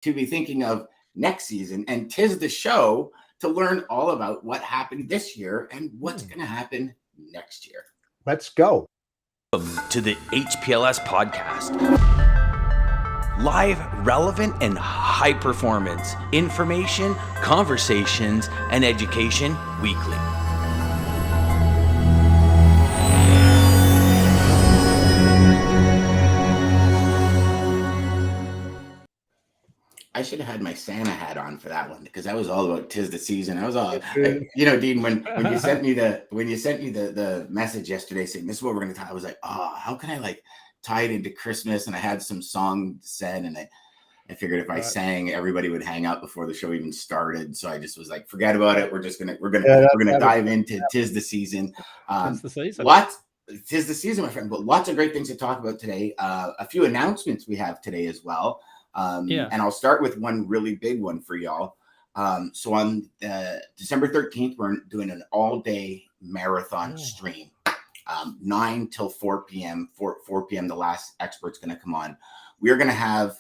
to be thinking of next season. And 'tis the show to learn all about what happened this year and what's going to happen next year. Let's go. Welcome to the HPLS podcast. Live, relevant, and high performance information, conversations, and education weekly. I should have had my Santa hat on for that one because that was all about 'tis the season. I was all, Dean, when you sent me the message yesterday saying this is what we're going to talk, I was like, oh, how can I tie it into Christmas? And I had some song said, and I figured if I sang, everybody would hang out before the show even started. So I just was like, forget about it. We're gonna dive into 'tis the season. Tis the season. Tis the season, my friend. But lots of great things to talk about today. A few announcements we have today as well. And I'll start with one really big one for y'all. So on December 13th, we're doing an all-day marathon stream, 9 till 4 p.m. 4 p.m. The last expert's going to come on. We are going to have,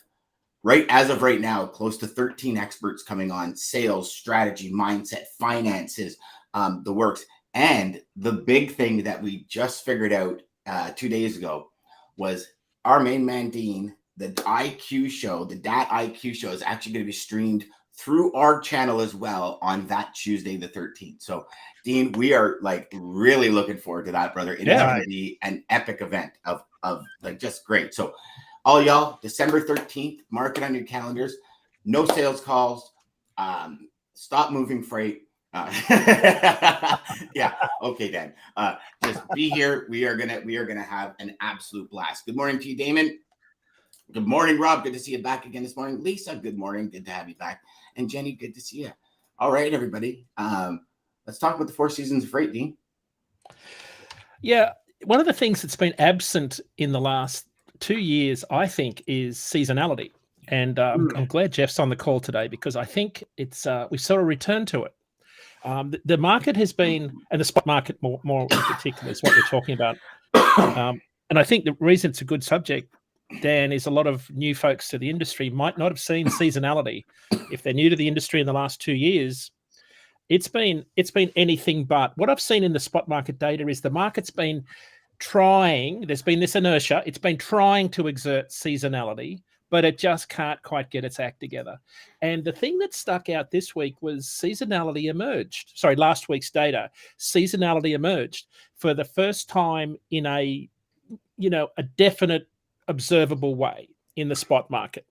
as of right now, close to 13 experts coming on: sales, strategy, mindset, finances, the works. And the big thing that we just figured out 2 days ago was our main man, Dean, the IQ show, the Dat IQ show, is actually going to be streamed through our channel as well on that Tuesday, the 13th. So, Dean, we are really looking forward to that, brother. It is going to be an epic event of just great. So, all y'all, December 13th, mark it on your calendars. No sales calls. Stop moving freight. Yeah. Okay, Dan. Just be here. We are gonna have an absolute blast. Good morning to you, Daman. Good morning, Rob. Good to see you back again this morning. Lisa, good morning. Good to have you back. And Jenny, good to see you. All right, everybody. Let's talk about the Four Seasons of Freight, Dean. Yeah, one of the things that's been absent in the last 2 years, I think, is seasonality. And I'm glad Jeff's on the call today because I think it's we've sort of returned to it. The market has been, and the spot market more in particular is what we're talking about. And I think the reason it's a good subject, Dan, is a lot of new folks to the industry might not have seen seasonality. If they're new to the industry in the last 2 years, it's been anything but. What I've seen in the spot market data is the market's been trying, there's been this inertia, it's been trying to exert seasonality, but it just can't quite get its act together. And the thing that stuck out this week was seasonality emerged. Sorry, last week's data, seasonality emerged for the first time in a definite observable way in the spot market.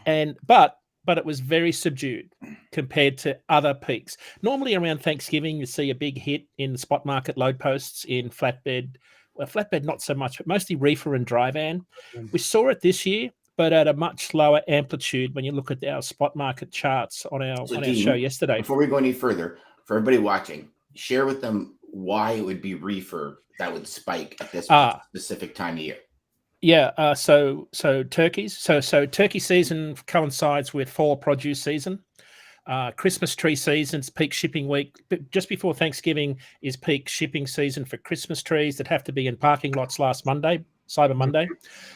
But it was very subdued compared to other peaks. Normally around Thanksgiving, you see a big hit in the spot market load posts in flatbed. Well, flatbed not so much, but mostly reefer and dry van. We saw it this year, but at a much lower amplitude when you look at our spot market charts on our show yesterday. Before we go any further, for everybody watching, share with them why it would be reefer that would spike at this specific time of year. Yeah, so turkeys. So turkey season coincides with fall produce season. Christmas tree season's peak shipping week. Just before Thanksgiving is peak shipping season for Christmas trees that have to be in parking lots last Monday, Cyber Monday.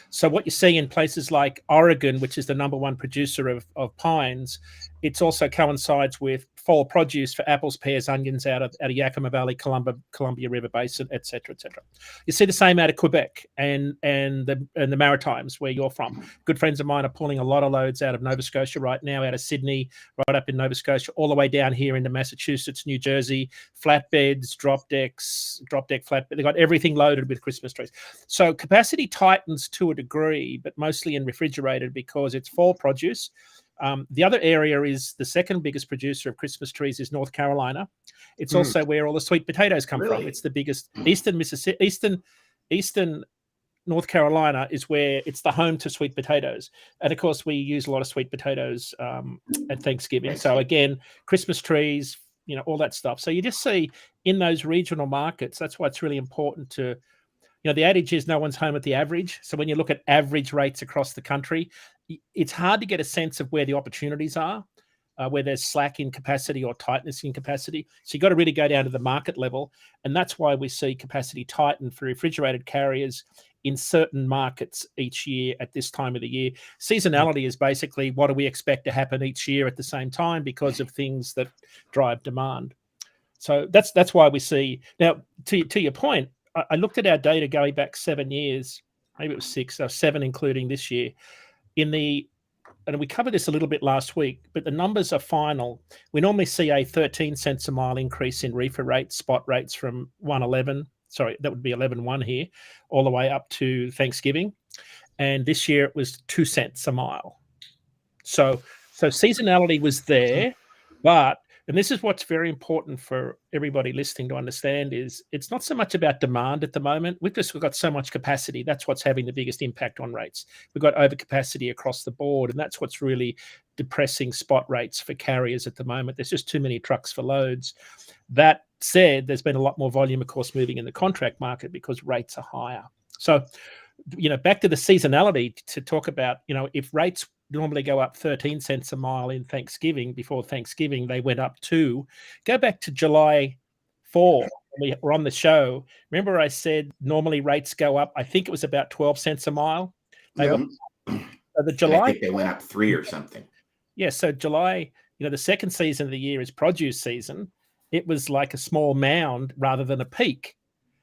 So what you see in places like Oregon, which is the number one producer of pines, it also coincides with fall produce for apples, pears, onions out of Yakima Valley, Columbia River Basin, et cetera, et cetera. You see the same out of Quebec and the Maritimes where you're from. Good friends of mine are pulling a lot of loads out of Nova Scotia right now, out of Sydney, right up in Nova Scotia, all the way down here into Massachusetts, New Jersey, flatbeds, drop deck flatbed. They've got everything loaded with Christmas trees. So capacity tightens to a degree, but mostly in refrigerated because it's fall produce. The other area is the second biggest producer of Christmas trees is North Carolina. It's also where all the sweet potatoes come from. It's the biggest. Eastern North Carolina is where it's the home to sweet potatoes. And of course, we use a lot of sweet potatoes at Thanksgiving. So again, Christmas trees, all that stuff. So you just see in those regional markets, that's why it's really important to, the adage is no one's home at the average. So when you look at average rates across the country, it's hard to get a sense of where the opportunities are, where there's slack in capacity or tightness in capacity. So you've got to really go down to the market level. And that's why we see capacity tighten for refrigerated carriers in certain markets each year at this time of the year. Seasonality is basically what do we expect to happen each year at the same time because of things that drive demand. So that's why we see now. To your point, I looked at our data going back 7 years, maybe it was 6 or 7, including this year. And we covered this a little bit last week, but the numbers are final. We normally see a 13 cents a mile increase in reefer rates, spot rates from 111. Sorry, that would be 11.1 here, all the way up to Thanksgiving. And this year it was 2 cents a mile. So seasonality was there, but, and this is what's very important for everybody listening to understand, is it's not so much about demand at the moment. We've got so much capacity. That's what's having the biggest impact on rates. We've got overcapacity across the board, and that's what's really depressing spot rates for carriers at the moment. There's just too many trucks for loads. That said, there's been a lot more volume, of course, moving in the contract market because rates are higher. So, back to the seasonality to talk about, if rates normally go up 13 cents a mile in Thanksgiving, before Thanksgiving, they went up go back to July 4. We were on the show. Remember I said normally rates go up, I think it was about 12 cents a mile. I think they went up 3 or something. Yeah. So July, the second season of the year is produce season. It was like a small mound rather than a peak,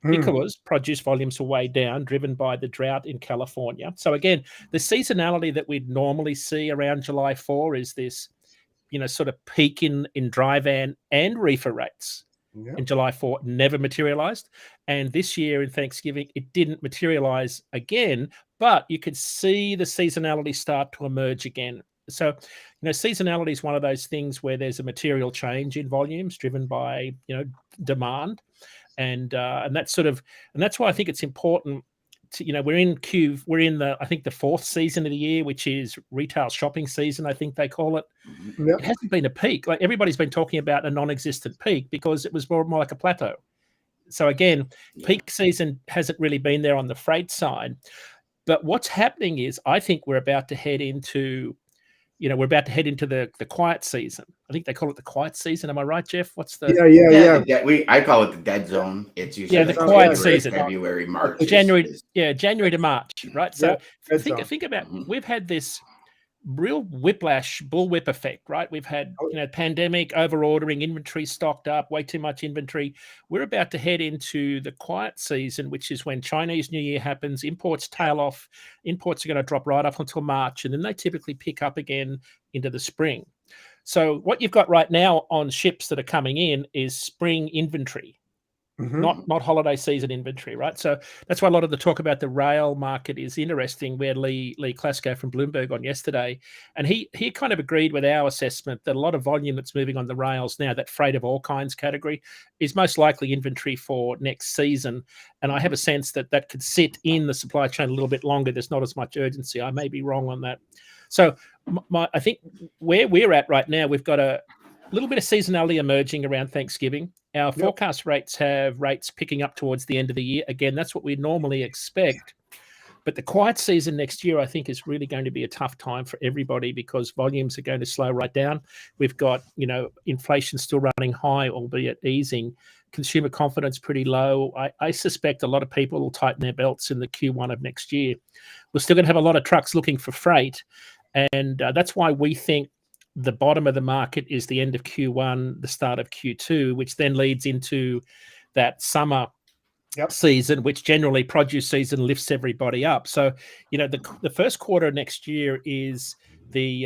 because produce volumes were way down, driven by the drought in California. So again, the seasonality that we'd normally see around July 4 is this, sort of peak in dry van and reefer rates. Yep. In July 4 never materialized. And this year in Thanksgiving, it didn't materialize again, but you could see the seasonality start to emerge again. So, seasonality is one of those things where there's a material change in volumes driven by, demand. And that's why I think it's important to, we're in the fourth season of the year, which is retail shopping season, I think they call it. Yep. It hasn't been a peak. Like everybody's been talking about a non-existent peak because it was more like a plateau. So again, peak season hasn't really been there on the freight side. But what's happening is I think we're about to head into the quiet season. I think they call it the quiet season. Am I right, Jeff? What's the I call it the dead zone. It's usually the quiet season. February, March. January to March, right? So think about we've had this real bullwhip effect, right? We've had pandemic, over ordering, inventory stocked up, way too much inventory. We're about to head into the quiet season, which is when Chinese New Year happens, imports tail off, imports are going to drop right up until March, and then they typically pick up again into the spring. So what you've got right now on ships that are coming in is spring inventory. Not holiday season inventory, right? So that's why a lot of the talk about the rail market is interesting. We had Lee Klasko from Bloomberg on yesterday, and he kind of agreed with our assessment that a lot of volume that's moving on the rails now, that freight of all kinds category, is most likely inventory for next season. And I have a sense that could sit in the supply chain a little bit longer. There's not as much urgency. I may be wrong on that. So I think where we're at right now, we've got a little bit of seasonality emerging around Thanksgiving. Our forecast rates have rates picking up towards the end of the year. Again, that's what we normally expect. But the quiet season next year, I think, is really going to be a tough time for everybody because volumes are going to slow right down. We've got, inflation still running high, albeit easing. Consumer confidence pretty low. I suspect a lot of people will tighten their belts in the Q1 of next year. We're still going to have a lot of trucks looking for freight. And that's why we think the bottom of the market is the end of Q1, the start of Q2, which then leads into that summer season, which generally produce season lifts everybody up. So, the first quarter of next year is the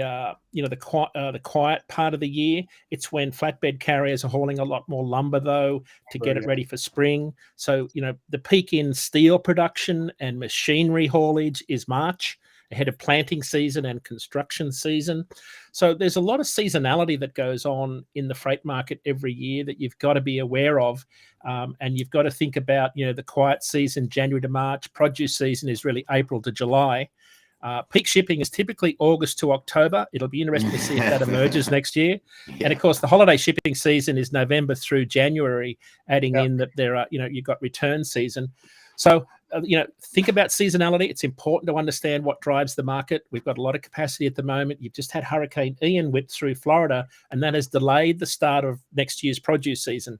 quiet part of the year. It's when flatbed carriers are hauling a lot more lumber, though, to get it ready for spring. So, the peak in steel production and machinery haulage is March, ahead of planting season and construction season. So there's a lot of seasonality that goes on in the freight market every year that you've got to be aware of. And you've got to think about, the quiet season, January to March. Produce season is really April to July. Peak shipping is typically August to October. It'll be interesting to see if that emerges next year. And of course, the holiday shipping season is November through January, adding in that there are, you've got return season. So, think about seasonality. It's important to understand what drives the market. We've got a lot of capacity at the moment. You've just had Hurricane Ian whip through Florida, and that has delayed the start of next year's produce season.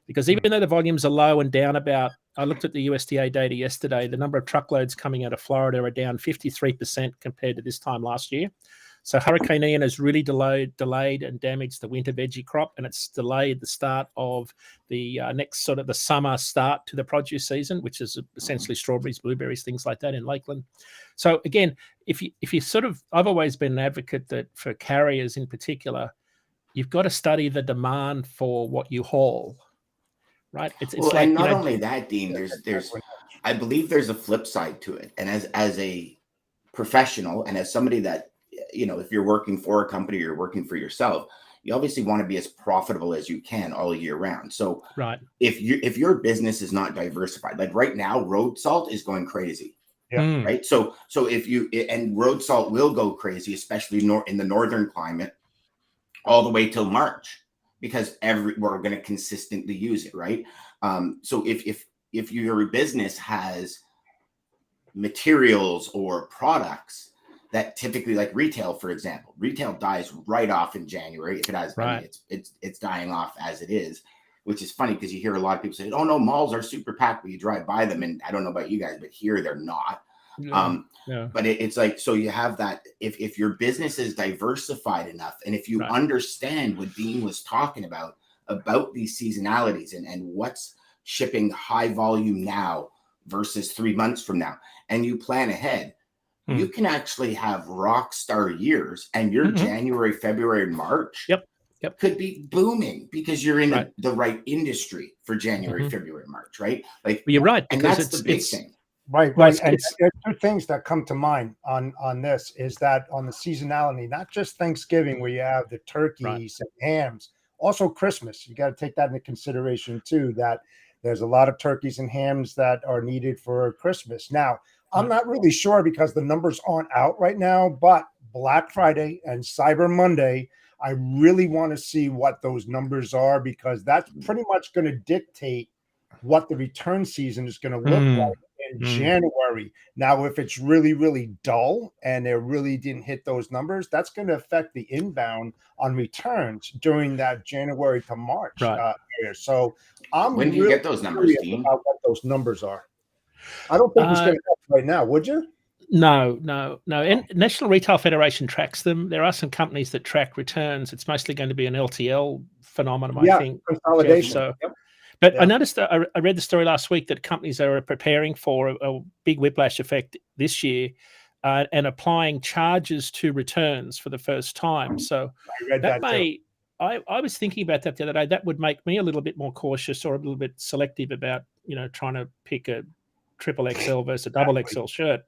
Because even though the volumes are low and down I looked at the USDA data yesterday, the number of truckloads coming out of Florida are down 53% compared to this time last year. So Hurricane Ian has really delayed and damaged the winter veggie crop, and it's delayed the start of the next sort of the summer start to the produce season, which is essentially strawberries, blueberries, things like that in Lakeland. So again, if you sort of, I've always been an advocate that for carriers in particular, you've got to study the demand for what you haul, right? It's well, like, and not only that, Dean, there's I believe there's a flip side to it. And as a professional and as somebody that, if you're working for a company or you're working for yourself, you obviously want to be as profitable as you can all year round. So right. if your business is not diversified, like right now, road salt is going crazy. Yeah. Right. So and road salt will go crazy, especially in the northern climate, all the way till March, because we're going to consistently use it. Right. So if your business has materials or products that typically, like retail, for example, retail dies right off in January. If it has, right. I mean, it's dying off as it is, which is funny because you hear a lot of people say, "Oh no, malls are super packed," but you drive by them, and I don't know about you guys, but here they're not. But it's like, so you have that. If your business is diversified enough, and if you understand what Dean was talking about these seasonalities and what's shipping high volume now versus 3 months from now, and you plan ahead. You can actually have rock star years, and your January, February, March could be booming because you're in the right industry for January, February, March, right? Like, you're right, and that's the big thing. Right. And there are two things that come to mind on this is that on the seasonality, not just Thanksgiving where you have the turkeys and hams, also Christmas. You got to take that into consideration too, that there's a lot of turkeys and hams that are needed for Christmas. Now, I'm not really sure because the numbers aren't out right now, but Black Friday and Cyber Monday, I really want to see what those numbers are because that's pretty much going to dictate what the return season is going to look like in January. Now, if it's really, really dull and it really didn't hit those numbers, that's going to affect the inbound on returns during that January to March year. So when do you get those numbers, Dean? About what those numbers are. I don't think it's going to happen right now, would you? No. And National Retail Federation tracks them. There are some companies that track returns. It's mostly going to be an LTL phenomenon, I think. Consolidation. So, but I noticed that I read the story last week that companies are preparing for a big whiplash effect this year and applying charges to returns for the first time. So I read that too. I was thinking about that the other day. That would make me a little bit more cautious or a little bit selective about, trying to pick a triple XL versus a double XL shirt.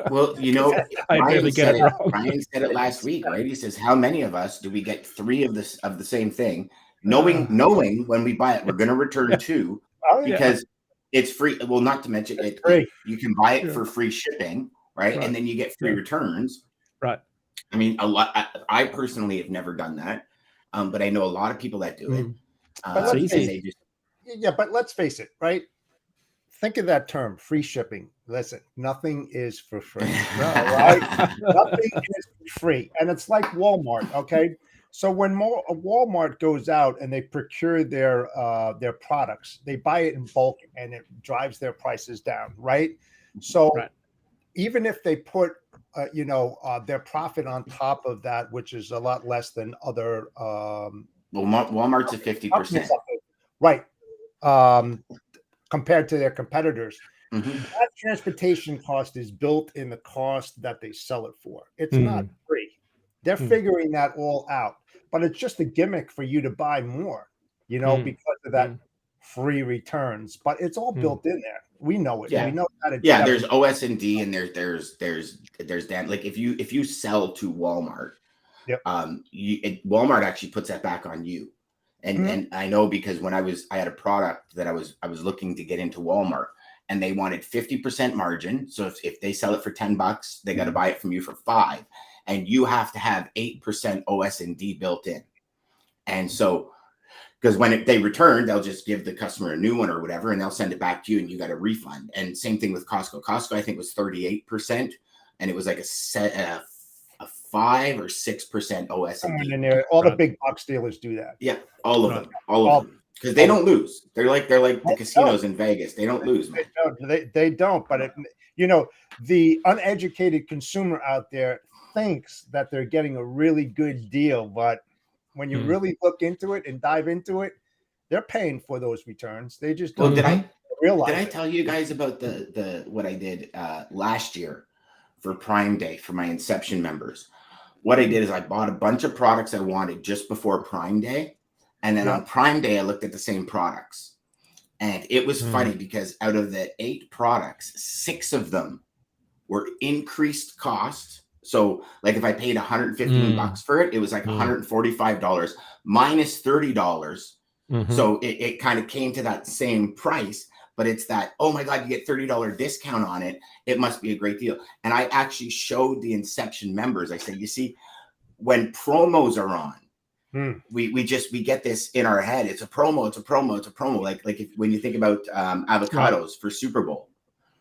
Well, Ryan said it last week, right? He says, "How many of us do we get 3 of the same thing, knowing when we buy it, we're going to return 2 because it's free." Well, not to mention it, you can buy it for free shipping, right? And then you get free returns, right? I mean, a lot. I personally have never done that, but I know a lot of people that do it. But let's face it, right? Think of that term, free shipping. Listen, nothing is for free, right? Nothing is free. And it's like Walmart, okay? So when Walmart goes out and they procure their products, they buy it in bulk and it drives their prices down, right? So even if they put, their profit on top of that, which is a lot less than other. Walmart's at 50%. Right. Compared to their competitors. That transportation cost is built in the cost that they sell it for. It's not free. They're figuring that all out, but it's just a gimmick for you to buy more, because of that free returns. But it's all built in there. We know it. Yeah. We know how to. Yeah, there's OS&D and there's Dan. Like if you sell to Walmart, Walmart actually puts that back on you. And I know because when I had a product that I was looking to get into Walmart and they wanted 50% margin. So if they sell it for $10, they got to buy it from you for $5, and you have to have 8% OS&D built in. And so, because when they return, they'll just give the customer a new one or whatever, and they'll send it back to you and you got a refund. And same thing with Costco. Costco, I think, was 38%, and it was like a 5 or 6% OS&D. All the big box dealers do that. Yeah, all of them. because they don't lose. They're like the casinos in Vegas. They don't lose, man. They don't. But the uneducated consumer out there thinks that they're getting a really good deal, but when you really look into it and dive into it, they're paying for those returns. They just don't realize. Did I tell you guys about the what I did last year for Prime Day for my Inception members? What I did is I bought a bunch of products I wanted just before Prime Day. And then on Prime Day, I looked at the same products. And it was funny because out of the 8 products, 6 of them were increased cost. So like if I paid $115 for it, it was like $145 minus $30. So it kind of came to that same price. But it's that, oh my God, you get $30 discount on it. It must be a great deal. And I actually showed the Inception members. I said, you see, when promos are on, we get this in our head. It's a promo. It's a promo. It's a promo. Like when you think about avocados for Super Bowl,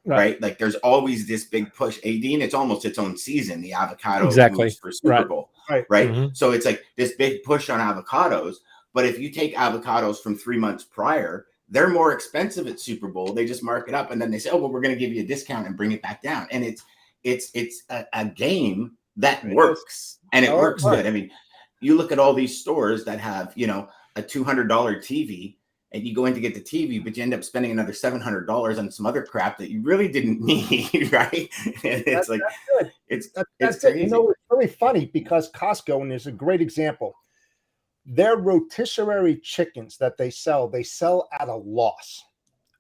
right? Like there's always this big push. Dean, it's almost its own season. The avocado moves for Super Bowl, right? So it's like this big push on avocados. But if you take avocados from 3 months prior, they're more expensive at Super Bowl. They just mark it up and then they say, oh, well, we're going to give you a discount and bring it back down. And it's a game that works, and it works good. I mean, you look at all these stores that have, a $200 TV, and you go in to get the TV, but you end up spending another $700 on some other crap that you really didn't need, right? And it's it's crazy. It's really funny because Costco, and is a great example. Their rotisserie chickens that they sell at a loss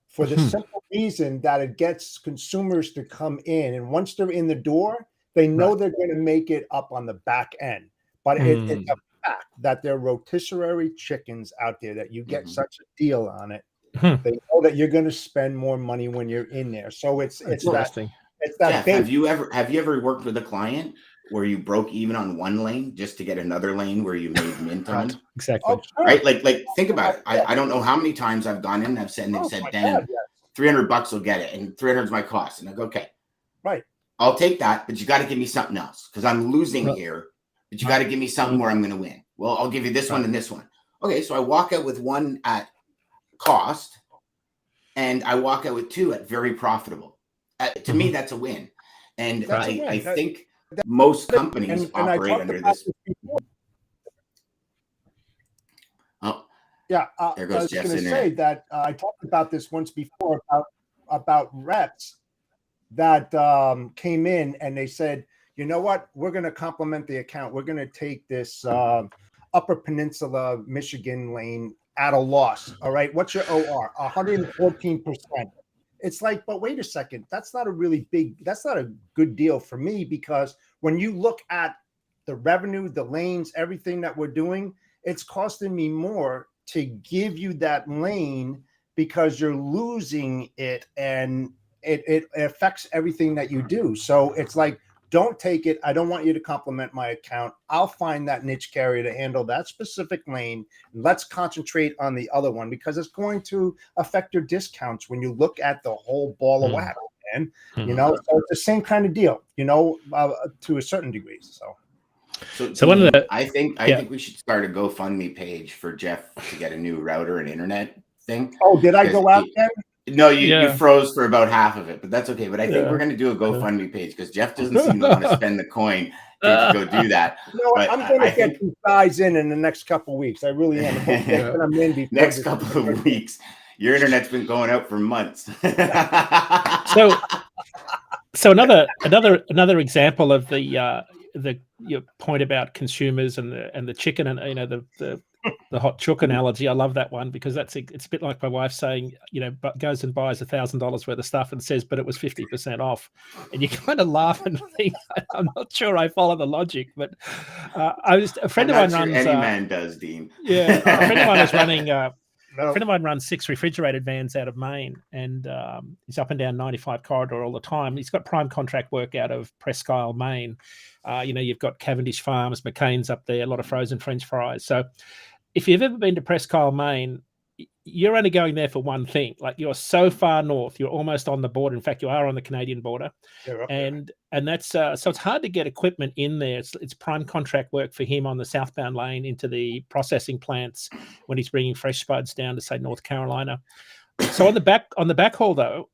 for the simple reason that it gets consumers to come in. And once they're in the door, they know they're going to make it up on the back end. But it's a fact that there are rotisserie chickens out there that you get such a deal on it. They know that you're going to spend more money when you're in there. So it's interesting. It's that. Jeff, have you ever worked with a client where you broke even on one lane just to get another lane where you made mint on? Exactly. Right? Like think about it. I don't know how many times I've gone in and I've said, and they've said, Dan, $300 will get it, and 300 is my cost. And I go, okay. Right. I'll take that, but you got to give me something else because I'm losing here. But you got to give me something where I'm going to win. Well, I'll give you this one and this one. Okay, so I walk out with one at cost, and I walk out with 2 at very profitable. To me, that's a win. And I think most companies operate under this. Yeah, there goes I was Jeff's going to internet. say that I talked about this once before about reps that came in and they said, you know what, we're going to complement the account. We're going to take this Upper Peninsula Michigan lane at a loss. All right, what's your OR? 114%. It's like, but wait a second, that's not a good deal for me, because when you look at the revenue, the lanes, everything that we're doing, it's costing me more to give you that lane because you're losing it, and it affects everything that you do. So it's like, don't take it. I don't want you to complement my account. I'll find that niche carrier to handle that specific lane. Let's concentrate on the other one, because it's going to affect your discounts when you look at the whole ball of wax, man. So it's the same kind of deal, to a certain degree. So one of the, I think we should start a GoFundMe page for Jeff to get a new router and internet thing. Oh, did I go out then? No, you froze for about half of it, but that's okay. But I think we're going to do a GoFundMe page because Jeff doesn't seem to want to spend the coin to go do that. I'm going to get these guys in the next couple of weeks. I really am. Next couple of weeks. Your internet's been going out for months. So another example of your point about consumers and the chicken and the hot chook analogy. I love that one because it's a bit like my wife saying, goes and buys $1,000 worth of stuff and says, but it was 50% off. And you kind of laugh and think, I'm not sure I follow the logic, but a friend of mine runs. Any man does, Dean. Yeah, a friend of mine is running. A friend of mine runs 6 refrigerated vans out of Maine, and he's up and down 95 corridor all the time. He's got prime contract work out of Presque Isle, Maine. You've got Cavendish Farms, McCain's up there, a lot of frozen French fries. So if you've ever been to Presque Isle, Maine, you're only going there for one thing. Like, you're so far north, you're almost on the border. In fact, you are on the Canadian border, and that's so it's hard to get equipment in there. It's prime contract work for him on the southbound lane into the processing plants when he's bringing fresh spuds down to, say, North Carolina. So on the back haul, though,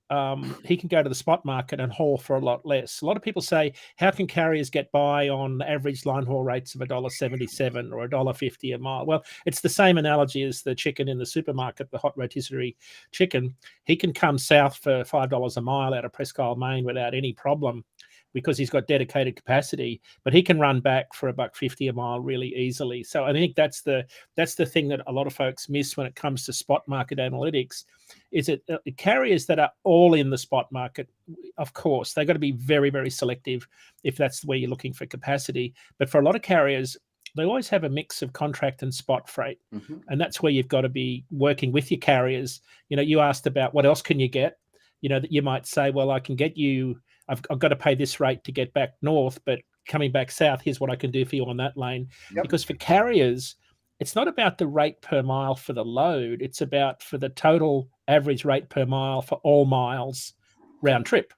he can go to the spot market and haul for a lot less. A lot of people say, how can carriers get by on average line haul rates of $1.77 or $1.50 a mile? Well, it's the same analogy as the chicken in the supermarket, the hot rotisserie chicken. He can come south for $5 a mile out of Presque Isle, Maine without any problem, because he's got dedicated capacity, but he can run back for $1.50 a mile really easily. So I think that's the thing that a lot of folks miss when it comes to spot market analytics, is it carriers that are all in the spot market. Of course, they've got to be very, very selective if that's where you're looking for capacity. But for a lot of carriers, they always have a mix of contract and spot freight. And that's where you've got to be working with your carriers. You asked about what else can you get, that you might say, well, I can get you, I've got to pay this rate to get back north, but coming back south, here's what I can do for you on that lane. Because for carriers, it's not about the rate per mile for the load. It's about for the total average rate per mile for all miles round trip.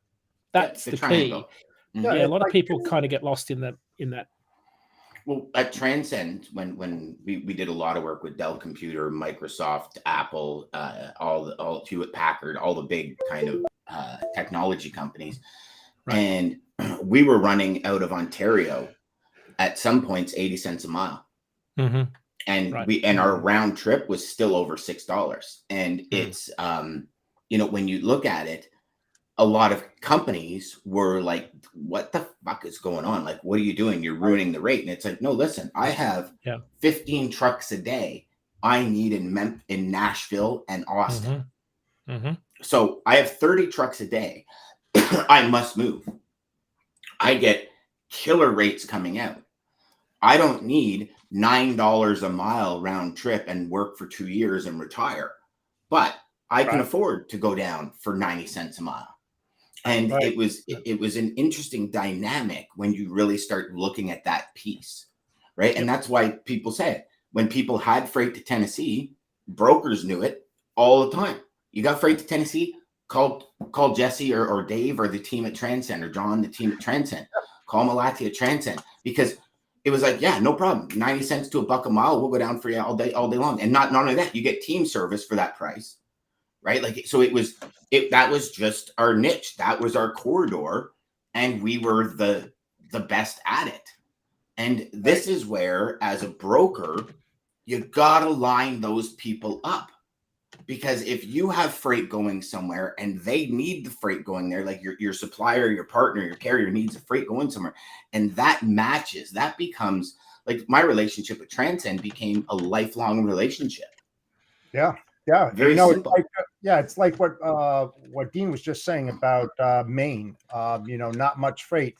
That's the key. A lot of people kind of get lost in that. Well, at Transcend, when we did a lot of work with Dell Computer, Microsoft, Apple, all Hewlett Packard, all the big kind of technology companies. And we were running out of Ontario at some points 80 cents a mile. And our round trip was still over $6. And it's when you look at it, a lot of companies were like, what the fuck is going on? Like, what are you doing? You're ruining the rate. And it's like, no, listen, I have 15 trucks a day I need in Nashville and Austin. So I have 30 trucks a day. I must move. I get killer rates coming out. I don't need $9 a mile round trip and work for 2 years and retire, but I can afford to go down for 90 cents a mile. And it was an interesting dynamic when you really start looking at that piece, right? And that's why people say it. When people had freight to Tennessee, brokers knew it all the time. You got freight to Tennessee, call Jesse or Dave or the team at Transcend, or John, the team at Transcend. Call Malati at Transcend, because it was like, yeah, no problem. 90 cents to $1 a mile. We'll go down for you all day long. And not only that, you get team service for that price, right? Like, so that was just our niche. That was our corridor. And we were the best at it. And this is where, as a broker, you got to line those people up. Because if you have freight going somewhere and they need the freight going there, like your supplier, your partner, your carrier needs a freight going somewhere, and that matches, that becomes like my relationship with Transcend became a lifelong relationship. Yeah. Very simple. It's like what Dean was just saying about Maine, not much freight.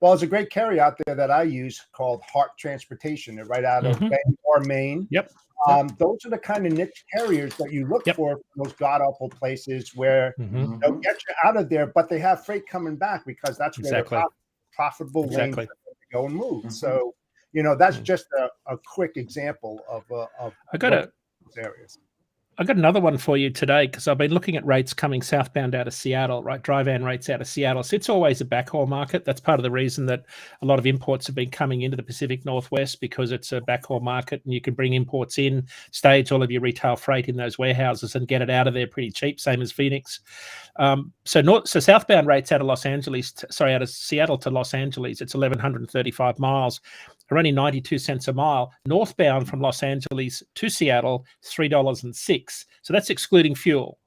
Well, there's a great carrier out there that I use called Hart Transportation. They're right out of Bangor, Maine. Those are the kind of niche carriers that you look for those god-awful places where they'll get you out of there, but they have freight coming back, because that's where they're profitable lanes to go and move. So, that's just a quick example of those areas. I got another one for you today, because I've been looking at rates coming southbound out of Seattle, right? Dry van rates out of Seattle. So it's always a backhaul market. That's part of the reason that a lot of imports have been coming into the Pacific Northwest, because it's a backhaul market and you can bring imports in, stage all of your retail freight in those warehouses and get it out of there pretty cheap, same as Phoenix. So southbound rates out of out of Seattle to Los Angeles, it's 1,135 miles. Are only 92 cents a mile. Northbound from Los Angeles to Seattle, $3.06. So that's excluding fuel,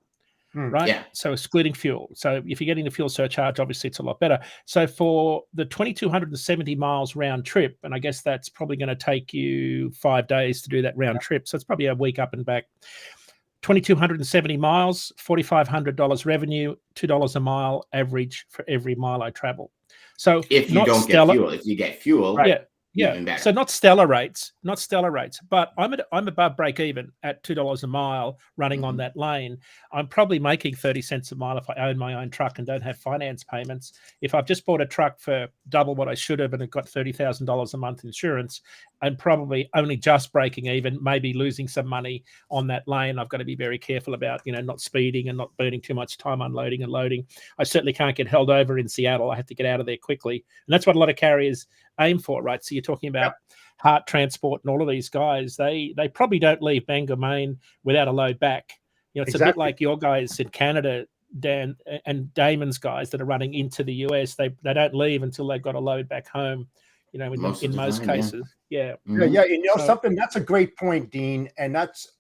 right? Yeah. So excluding fuel. So if you're getting the fuel surcharge, obviously it's a lot better. So for the 2,270 miles round trip, and I guess that's probably going to take you 5 days to do that round trip. So it's probably a week up and back. 2,270 miles, $4,500 revenue, $2 a mile average for every mile I travel. So if you don't get fuel, if you get fuel, right. even better. So not stellar rates, but I'm above break even at $2 a mile running on that lane. I'm probably making 30 cents a mile if I own my own truck and don't have finance payments. If I've just bought a truck for double what I should have and it got $30,000 a month insurance, I'm probably only just breaking even, maybe losing some money on that lane. I've got to be very careful about, not speeding and not burning too much time unloading and loading. I certainly can't get held over in Seattle. I have to get out of there quickly. And that's what a lot of carriers aim for, right? So you're talking about Hart Transport and all of these guys. They probably don't leave Bangor, Maine without a load back. It's a bit like your guys in Canada, Dan, and Damon's guys that are running into the US. They don't leave until they've got a load back home. In most cases. Yeah. Something that's a great point, Dean, and that's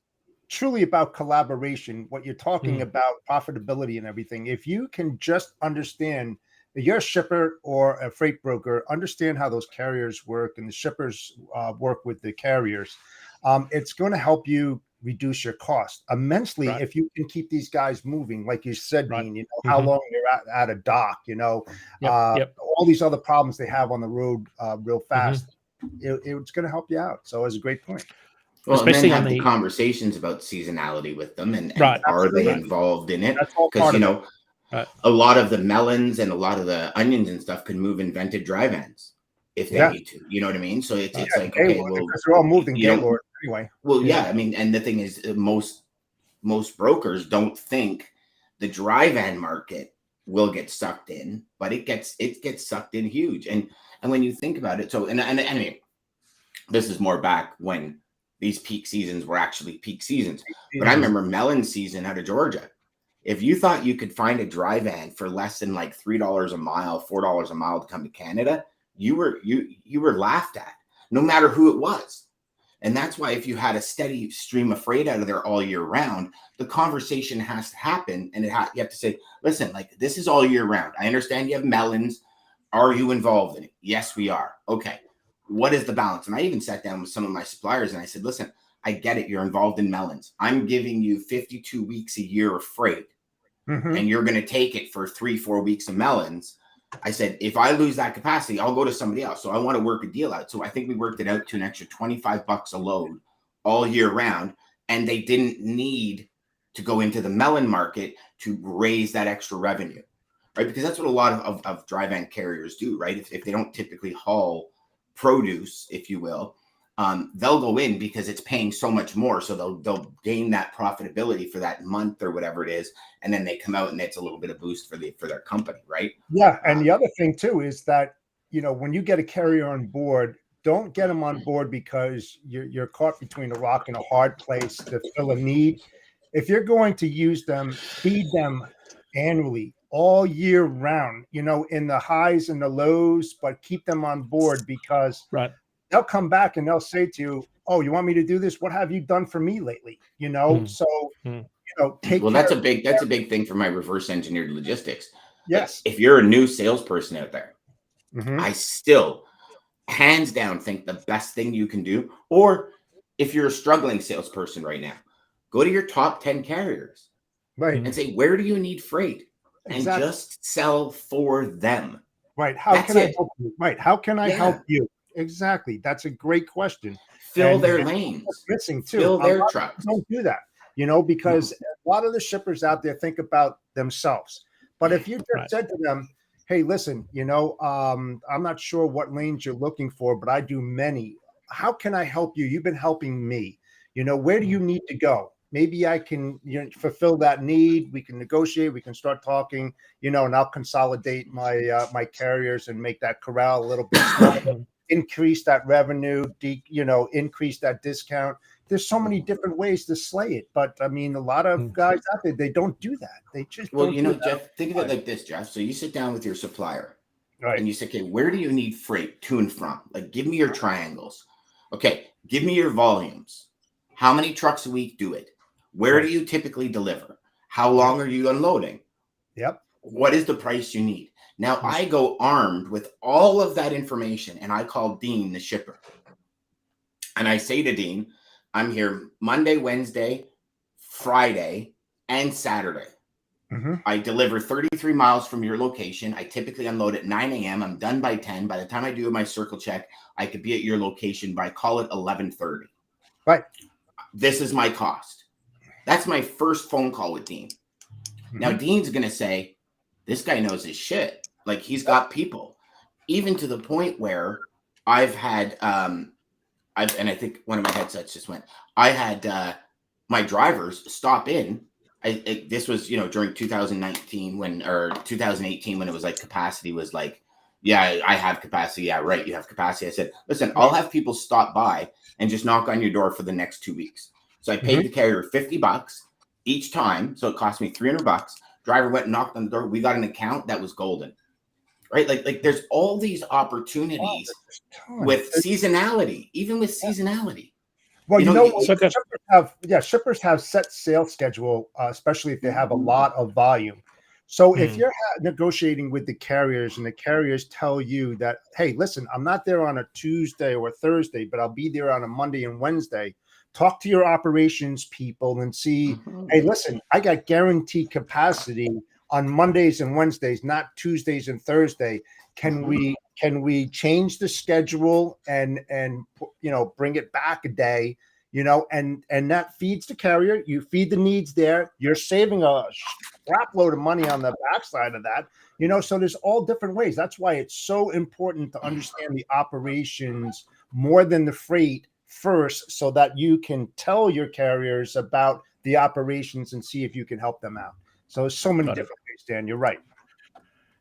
truly about collaboration. What you're talking about, profitability and everything. If you can just understand, you're a shipper or a freight broker, understand how those carriers work and the shippers work with the carriers. It's going to help you reduce your cost immensely if you can keep these guys moving, like you said, Dean. How long they're at a dock. All these other problems they have on the road real fast. It's going to help you out. So it's a great point. Well, especially and then have the conversations about seasonality with them and are they involved in it? Because a lot of the melons and a lot of the onions and stuff can move in vented dry vans if they need to. You know what I mean? So it's like, okay, well, because they're all moved in Gaylord anyway. Well, I mean, and the thing is, most brokers don't think the dry van market will get sucked in, but it gets sucked in huge. And when you think about it, so and anyway, this is more back when these peak seasons were actually peak seasons. But I remember melon season out of Georgia. If you thought you could find a dry van for less than like $3 a mile, $4 a mile to come to Canada, you were laughed at, no matter who it was. And that's why if you had a steady stream of freight out of there all year round, the conversation has to happen. And you have to say, listen, like, this is all year round. I understand you have melons. Are you involved in it? Yes, we are. Okay. What is the balance? And I even sat down with some of my suppliers and I said, listen, I get it. You're involved in melons. I'm giving you 52 weeks a year of freight and you're going to take it for 3-4 weeks of melons. I said, if I lose that capacity, I'll go to somebody else. So I want to work a deal out. So I think we worked it out to an extra $25 a load all year round. And they didn't need to go into the melon market to raise that extra revenue, right? Because that's what a lot of dry van carriers do, right? If they don't typically haul produce, if you will, they'll go in because it's paying so much more. So they'll gain that profitability for that month or whatever it is. And then they come out and it's a little bit of boost for their company, right? Yeah. And the other thing too, is that, when you get a carrier on board, don't get them on board because you're caught between a rock and a hard place to fill a need. If you're going to use them, feed them annually all year round, in the highs and the lows, but keep them on board because they'll come back and they'll say to you, oh, you want me to do this? What have you done for me lately? Take that's a big thing for my reverse engineered logistics. Yes. If you're a new salesperson out there, I still hands down think the best thing you can do, or if you're a struggling salesperson right now, go to your top 10 carriers and say, where do you need freight? And just sell for them. Right. How can I help you? Right. How can I help you? Exactly. That's a great question. Fill their lanes. Missing too. Fill their trucks. Don't do that, because a lot of the shippers out there think about themselves. But if you just said to them, hey, listen, I'm not sure what lanes you're looking for, but I do many. How can I help you? You've been helping me. Where do you need to go? Maybe I can fulfill that need. We can negotiate. We can start talking, and I'll consolidate my carriers and make that corral a little bit smaller, increase that revenue, increase that discount. There's so many different ways to slay it. But I mean, a lot of guys out there, they don't do that. They just Jeff, think of it like this, Jeff. So you sit down with your supplier and you say, okay, where do you need freight to and from? Like, give me your triangles. Okay, give me your volumes. How many trucks a week do it? Where do you typically deliver? How long are you unloading? Yep. What is the price you need? Now I go armed with all of that information and I call Dean, the shipper. And I say to Dean, I'm here Monday, Wednesday, Friday, and Saturday. I deliver 33 miles from your location. I typically unload at 9 a.m. I'm done by 10. By the time I do my circle check, I could be at your location by, call it 11:30. Right. This is my cost. That's my first phone call with Dean. Now, Dean's going to say, this guy knows his shit. Like, he's got people. Even to the point where I've had, and I think one of my headsets just went, I had my drivers stop in. This was, during 2019 or 2018 when it was like capacity was like, yeah, I have capacity. Yeah, right. You have capacity. I said, listen, I'll have people stop by and just knock on your door for the next 2 weeks. So I paid the carrier $50 each time. So it cost me $300. Driver went and knocked on the door. We got an account that was golden, right? Like there's all these opportunities with seasonality, even with seasonality. Well, shippers have set sales schedule, especially if they have a lot of volume. So if you're negotiating with the carriers and the carriers tell you that, hey, listen, I'm not there on a Tuesday or a Thursday, but I'll be there on a Monday and Wednesday. Talk to your operations people and see, hey, listen, I got guaranteed capacity on Mondays and Wednesdays, not Tuesdays and Thursday. Can we change the schedule and bring it back a day, and that feeds the carrier. You feed the needs there. You're saving a crap load of money on the backside of that, so there's all different ways. That's why it's so important to understand the operations more than the freight first, so that you can tell your carriers about the operations and see if you can help them out. So there's so many different ways, Dan. You're right.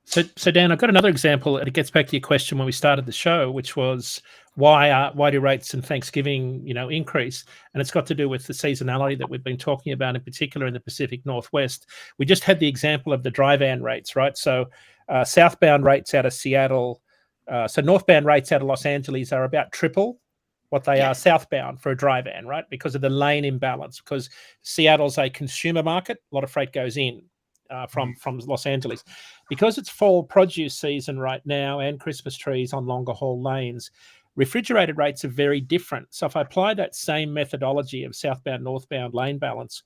So Dan, I've got another example, and it gets back to your question when we started the show, which was why do rates in Thanksgiving, increase? And it's got to do with the seasonality that we've been talking about, in particular in the Pacific Northwest. We just had the example of the dry van rates, right? So southbound rates out of Seattle, so northbound rates out of Los Angeles are about triple what they are southbound for a dry van, right? Because of the lane imbalance, because Seattle's a consumer market, a lot of freight goes in from Los Angeles. Because it's fall produce season right now and Christmas trees on longer haul lanes, refrigerated rates are very different. So if I apply that same methodology of southbound, northbound lane balance,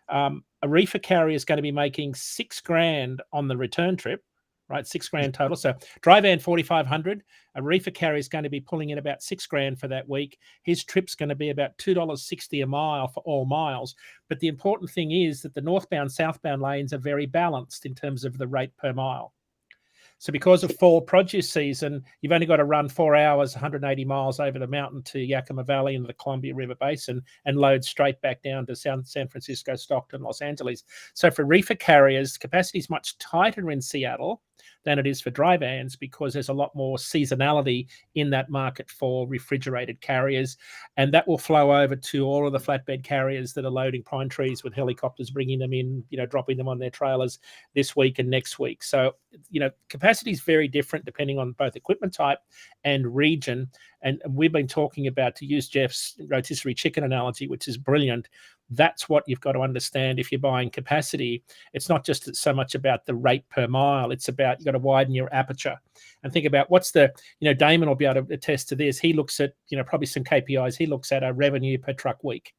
a reefer carrier is going to be making $6,000 on the return trip, right? $6,000 total. So dry van 4,500. A reefer carrier is going to be pulling in about $6,000 for that week. His trip's going to be about $2.60 a mile for all miles. But the important thing is that the northbound, southbound lanes are very balanced in terms of the rate per mile. So because of fall produce season, you've only got to run 4 hours, 180 miles over the mountain to Yakima Valley and the Columbia River Basin and load straight back down to San Francisco, Stockton, Los Angeles. So for reefer carriers, capacity is much tighter in Seattle than it is for dry vans, because there's a lot more seasonality in that market for refrigerated carriers. And that will flow over to all of the flatbed carriers that are loading pine trees with helicopters, bringing them in, dropping them on their trailers this week and next week. So, capacity is very different depending on both equipment type and region. And we've been talking about, to use Jeff's rotisserie chicken analogy, which is brilliant, that's what you've got to understand if you're buying capacity. It's not just so much about the rate per mile. It's about, you've got to widen your aperture and think about what's the, Daman will be able to attest to this. He looks at, probably some KPIs. He looks at a revenue per truck week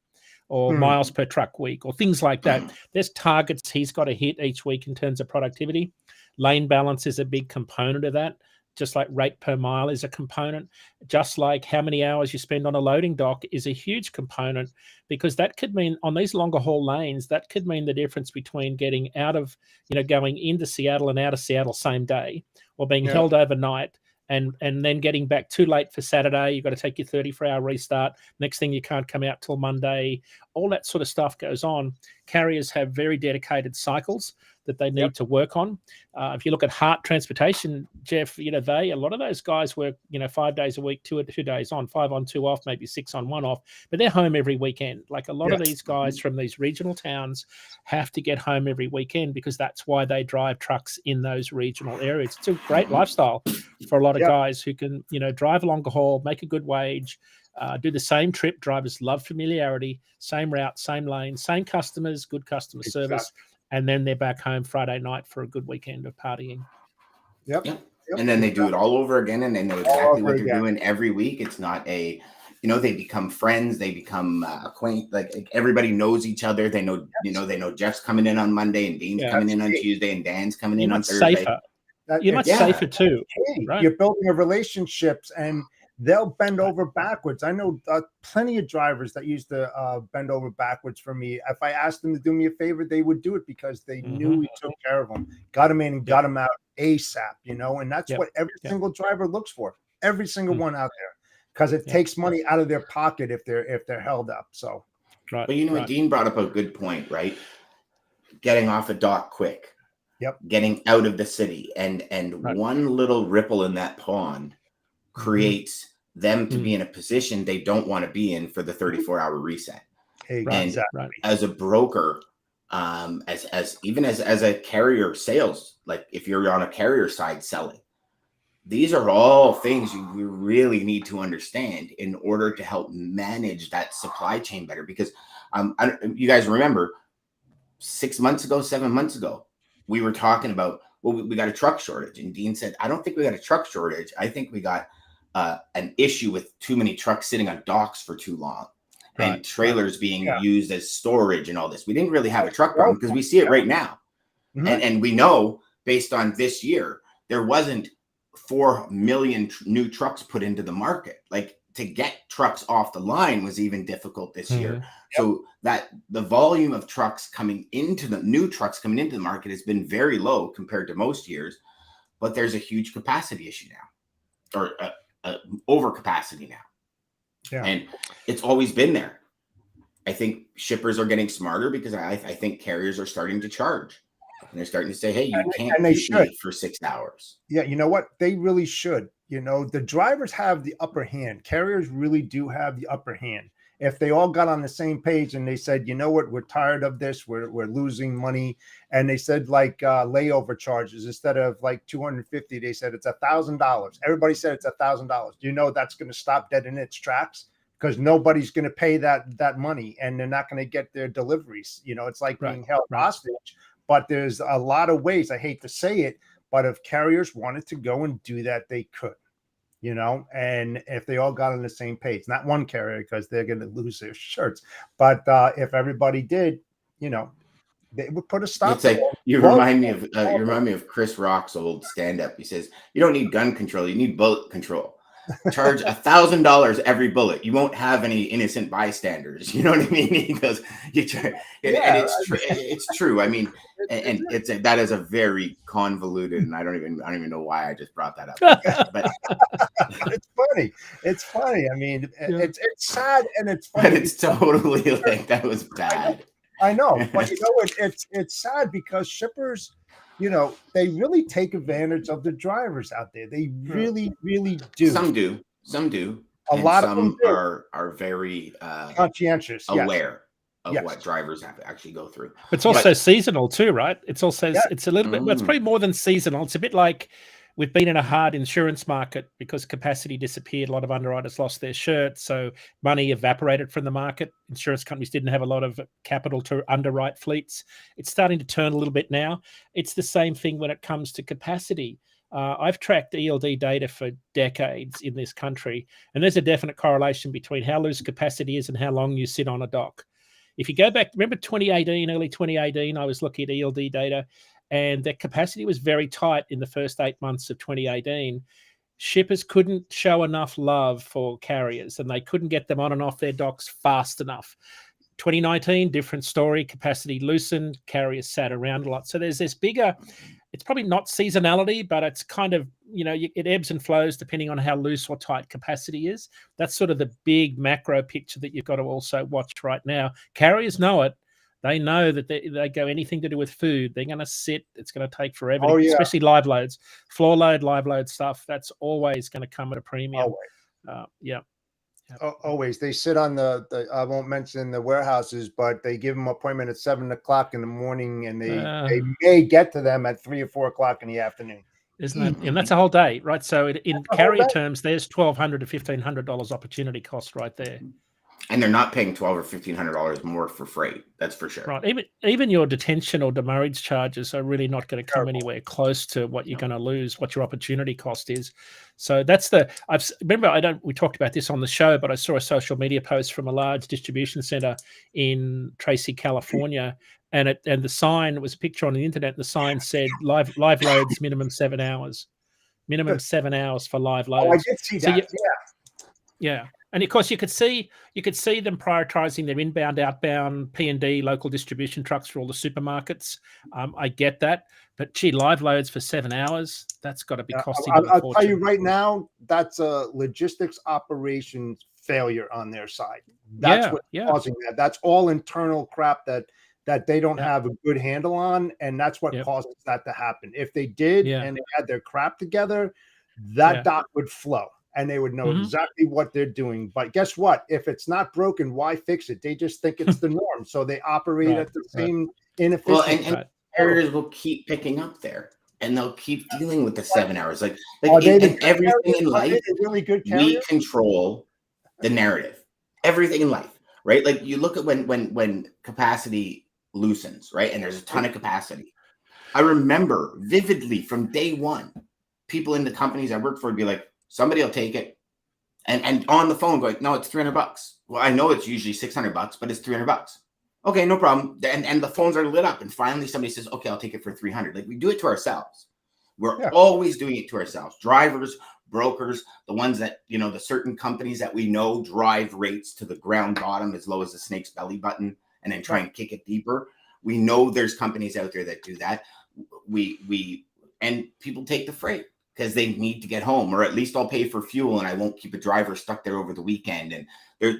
or miles per truck week or things like that. There's targets he's got to hit each week in terms of productivity. Lane balance is a big component of that. Just like rate per mile is a component, just like how many hours you spend on a loading dock is a huge component, because that could mean on these longer haul lanes, that could mean the difference between getting out of, going into Seattle and out of Seattle same day, or being held overnight and then getting back too late for Saturday. You've got to take your 34-hour restart. Next thing, you can't come out till Monday. All that sort of stuff goes on. Carriers have very dedicated cycles that they need to work on. If you look at Hart Transportation, Jeff, a lot of those guys work, 5 days a week, 2 days on, 5 on, 2 off, maybe 6 on, 1 off, but they're home every weekend. Like a lot of these guys from these regional towns have to get home every weekend, because that's why they drive trucks in those regional areas. It's a great lifestyle for a lot of guys who can, drive a longer haul, make a good wage, do the same trip. Drivers love familiarity, same route, same lane, same customers, good customer service. And then they're back home Friday night for a good weekend of partying. Yep. And then they do it all over again, and they know exactly what they're doing every week. It's not a, they become friends, they become acquainted. Like everybody knows each other. They know, they know Jeff's coming in on Monday and Dean's coming in on Tuesday and Dan's coming in on Thursday. Safer. You're much safer too. Right? You're building a relationships, and they'll bend over backwards. I know plenty of drivers that used to bend over backwards for me. If I asked them to do me a favor, they would do it because they knew we took care of them, got them in and got them out ASAP, and that's what every single driver looks for. Every single one out there, because it takes money out of their pocket if they're held up. So, but what Dean brought up a good point, right? Getting off a dock quick, getting out of the city, and one little ripple in that pond creates them to be in a position they don't want to be in for the 34-hour reset. As a broker, as a carrier sales, like if you're on a carrier side selling, these are all things you really need to understand in order to help manage that supply chain better. Because you guys remember 7 months ago, we were talking about, we got a truck shortage. And Dean said, I don't think we got a truck shortage. I think we got an issue with too many trucks sitting on docks for too long and trailers being used as storage and all this. We didn't really have a truck problem because we see it right now. And we know based on this year, there wasn't 4 million new trucks put into the market. Like to get trucks off the line was even difficult this year. So that the volume of new trucks coming into the market has been very low compared to most years, but there's a huge capacity issue now, or overcapacity now. And it's always been there. I think shippers are getting smarter because I think carriers are starting to charge. And they're starting to say, hey, you can't keep me for 6 hours. Yeah, you know what? They really should. The drivers have the upper hand. Carriers really do have the upper hand. If they all got on the same page and they said, you know what, we're tired of this, we're losing money. And they said layover charges, instead of like $250, they said it's $1,000. Everybody said it's $1,000. That's going to stop dead in its tracks, because nobody's going to pay that money, and they're not going to get their deliveries. It's like being held hostage. But there's a lot of ways, I hate to say it, but if carriers wanted to go and do that, they could, and if they all got on the same page, not one carrier, because they're going to lose their shirts. But if everybody did, they would put a stop. It's like you remind me of Chris Rock's old stand-up. He says, you don't need gun control, you need bullet control. Charge $1,000 every bullet. You won't have any innocent bystanders. You know what I mean? He goes, and it's true. I mean, and that is a very convoluted, and I don't even know why I just brought that up. But it's funny. I mean, it's sad and it's funny. But it's totally like that was bad. I know, but it's sad because shippers, they really take advantage of the drivers out there. They really, really do. Some do. A lot of them are very conscientious, aware of what drivers have to actually go through. But it's also seasonal too, right? It's also it's a little bit. Well, it's probably more than seasonal. It's a bit like we've been in a hard insurance market because capacity disappeared. A lot of underwriters lost their shirts, so money evaporated from the market. Insurance companies didn't have a lot of capital to underwrite fleets. It's starting to turn a little bit now. It's the same thing when it comes to capacity. I've tracked ELD data for decades in this country, and there's a definite correlation between how loose capacity is and how long you sit on a dock. If you go back, remember 2018, early 2018, I was looking at ELD data, and their capacity was very tight in the first 8 months of 2018. Shippers couldn't show enough love for carriers, and they couldn't get them on and off their docks fast enough. 2019, different story. Capacity loosened, carriers sat around a lot. So there's this bigger, it's probably not seasonality, but it's kind of, it ebbs and flows depending on how loose or tight capacity is. That's sort of the big macro picture that you've got to also watch right now. Carriers know it. They know that they go anything to do with food, they're going to sit. It's going to take forever, especially live loads, floor load, live load stuff. That's always going to come at a premium. Always. They sit on the I won't mention the warehouses, but they give them an appointment at 7 o'clock in the morning, and they may get to them at 3 or 4 o'clock in the afternoon. Isn't it? And that's a whole day, right? So in carrier terms, there's $1,200 to $1,500 opportunity cost right there. And they're not paying $1,200 or $1,500 more for freight. That's for sure. Right. Even your detention or demurrage charges are really not going to come anywhere close to what you're going to lose, what your opportunity cost is. So that's we talked about this on the show, but I saw a social media post from a large distribution center in Tracy, California. And the sign was a picture on the internet. The sign said live loads, minimum 7 hours, minimum 7 hours for live loads. Oh, I did see that. Yeah. And of course, you could see them prioritizing their inbound, outbound P&D local distribution trucks for all the supermarkets. I get that, but gee, live loads for 7 hours, that's got to be costing. I'll tell you right now, that's a logistics operations failure on their side. That's what's causing that. That's all internal crap that they don't have a good handle on, and that's what causes that to happen. If they did and they had their crap together, that dock would flow. And they would know exactly what they're doing. But guess what? If it's not broken, why fix it? They just think it's the norm. So they operate at the same inefficient. Well, and carriers will keep picking up there, and they'll keep dealing with the 7 hours. Like everything in life, really good we control the narrative. Everything in life, right? Like you look at when capacity loosens, right? And there's a ton of capacity. I remember vividly from day one, people in the companies I worked for would be like, somebody will take it, and on the phone going, no, it's $300. Well, I know it's usually $600, but it's $300. Okay, no problem. And the phones are lit up, and finally somebody says, okay, I'll take it for $300. Like we do it to ourselves. We're always doing it to ourselves. Drivers, brokers, the ones that the certain companies that we know drive rates to the ground bottom as low as the snake's belly button, and then try and kick it deeper. We know there's companies out there that do that. And people take the freight because they need to get home, or at least I'll pay for fuel and I won't keep a driver stuck there over the weekend. And that's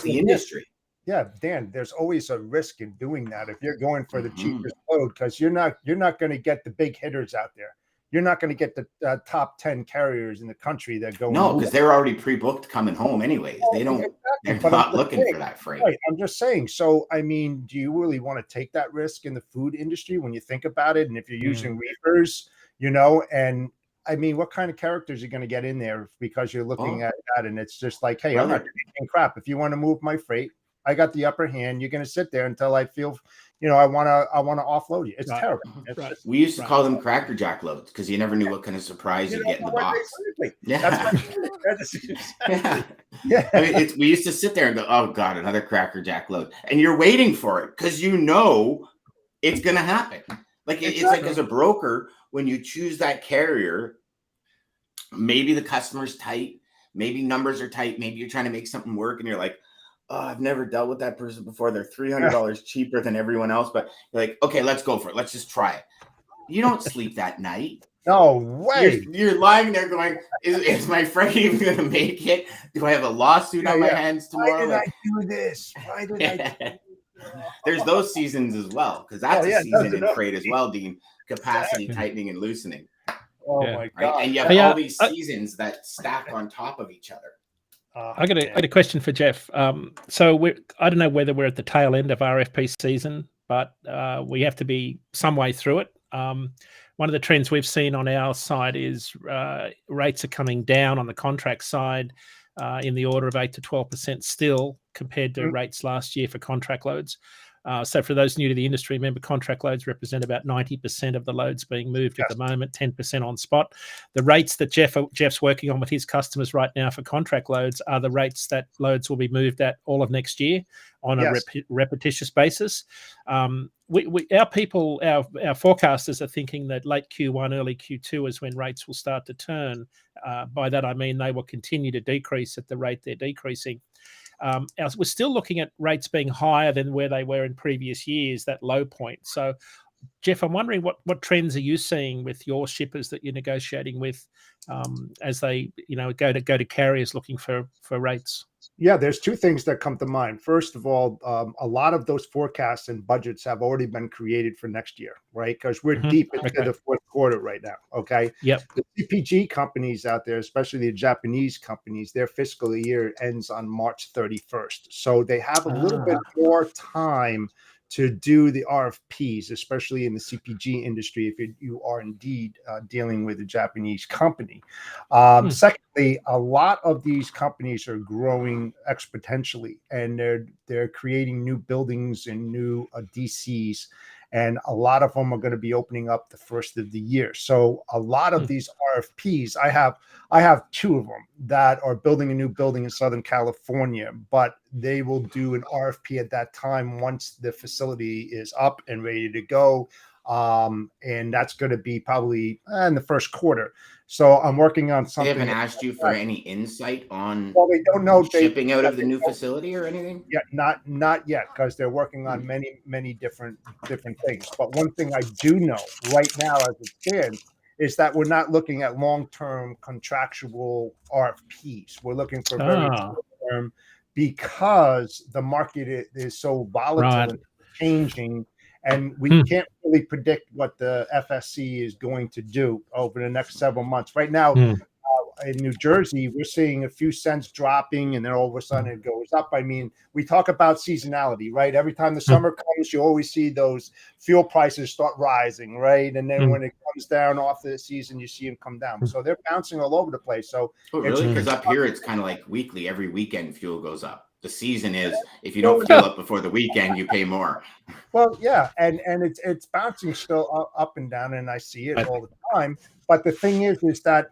the industry. Yeah, Dan, there's always a risk in doing that if you're going for the cheapest load, because you're not going to get the big hitters out there. You're not going to get the top 10 carriers in the country that go. No, because they're already pre-booked coming home anyways. They don't. They're not looking for that freight. Right. I'm just saying. So, I mean, do you really want to take that risk in the food industry when you think about it? And if you're using reefers, and I mean, what kind of characters are you going to get in there because you're looking at that and it's just like, hey, I'm not taking crap. If you want to move my freight, I got the upper hand. You're going to sit there until I feel, I want to offload you. It's terrible. It's we used to call them Cracker Jack loads because you never knew what kind of surprise you'd get in the box. Yeah. I mean, we used to sit there and go, oh God, another Cracker Jack load. And you're waiting for it because it's going to happen. Like it's like as a broker, when you choose that carrier, maybe the customer's tight, maybe numbers are tight, maybe you're trying to make something work and you're like, oh, I've never dealt with that person before. They're $300 cheaper than everyone else, but you're like, okay, let's go for it. Let's just try it. You don't sleep that night. No way. You're lying there going, is my friend even going to make it? Do I have a lawsuit on my hands tomorrow? Why did I do this? Why did I do this? There's those seasons as well, because that's a season in freight as well, Dean. Capacity tightening and loosening. Oh my God! Right? And you have all these seasons that stack on top of each other. I got a question for Jeff. So I don't know whether we're at the tail end of RFP season, but we have to be some way through it. One of the trends we've seen on our side is rates are coming down on the contract side in the order of 8 to 12% still compared to rates last year for contract loads. So for those new to the industry, remember contract loads represent about 90% of the loads being moved at the moment, 10% on spot. The rates that Jeff's working on with his customers right now for contract loads are the rates that loads will be moved at all of next year on a repetitious basis. Our forecasters are thinking that late Q1, early Q2 is when rates will start to turn. By that, I mean they will continue to decrease at the rate they're decreasing. We're still looking at rates being higher than where they were in previous years, that low point. So, Jeff, I'm wondering what trends are you seeing with your shippers that you're negotiating with as they go to carriers looking for rates? Yeah, there's two things that come to mind. First of all, a lot of those forecasts and budgets have already been created for next year, right? Because we're deep into the fourth quarter right now, okay? Yep. The CPG companies out there, especially the Japanese companies, their fiscal year ends on March 31st. So they have a little bit more time to do the RFPs, especially in the CPG industry, if you are indeed dealing with a Japanese company. Secondly, a lot of these companies are growing exponentially, and they're creating new buildings and new DCs, and a lot of them are going to be opening up the first of the year. So a lot of these RFPs, I have 2 of them that are building a new building in Southern California, but they will do an RFP at that time once the facility is up and ready to go. And that's going to be probably in the first quarter. So I'm working on something. They haven't asked you for any insight on they don't know shipping out of the new facility or anything? Yeah, not yet, because they're working on many different things. But one thing I do know right now as it stands is that we're not looking at long-term contractual RFPs. We're looking for very short-term, because the market is so volatile and changing, and we can't really predict what the FSC is going to do over the next several months. Right now, in New Jersey, we're seeing a few cents dropping, and then all of a sudden it goes up. I mean, we talk about seasonality, right? Every time the summer comes, you always see those fuel prices start rising, right? And then when it comes down off the season, you see them come down. So they're bouncing all over the place. So really? Because up here, it's kind of like weekly. Every weekend, fuel goes up. The season is, if you don't fuel up before the weekend, you pay more. Well, yeah, and it's bouncing still up and down, and I see it all the time. But the thing is that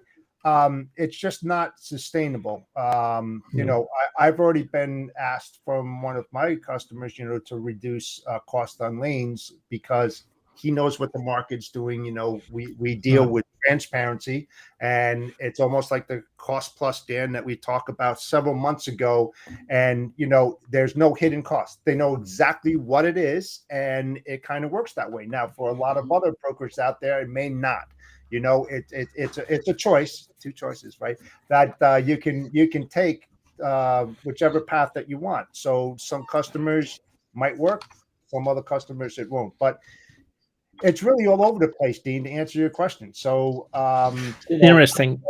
it's just not sustainable. You know, I've already been asked from one of my customers, you know, to reduce cost on lanes, because he knows what the market's doing. You know, we deal with transparency, and it's almost like the cost plus, Dan, that we talked about several months ago. And, you know, there's no hidden cost. They know exactly what it is, and it kind of works that way. Now, for a lot of other brokers out there, it may not. You know, it's a choice, 2 choices, right? That you can take whichever path that you want. So some customers might work, some other customers it won't. But it's really all over the place, Dean, to answer your question. So interesting.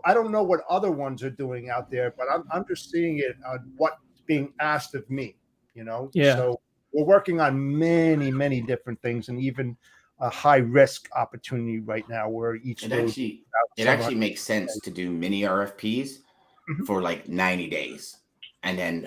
I don't know what other ones are doing out there, but I'm just seeing it on what's being asked of me. You know, so we're working on many different things, and even a high risk opportunity right now where each it actually makes sense to do mini RFPs for like 90 days and then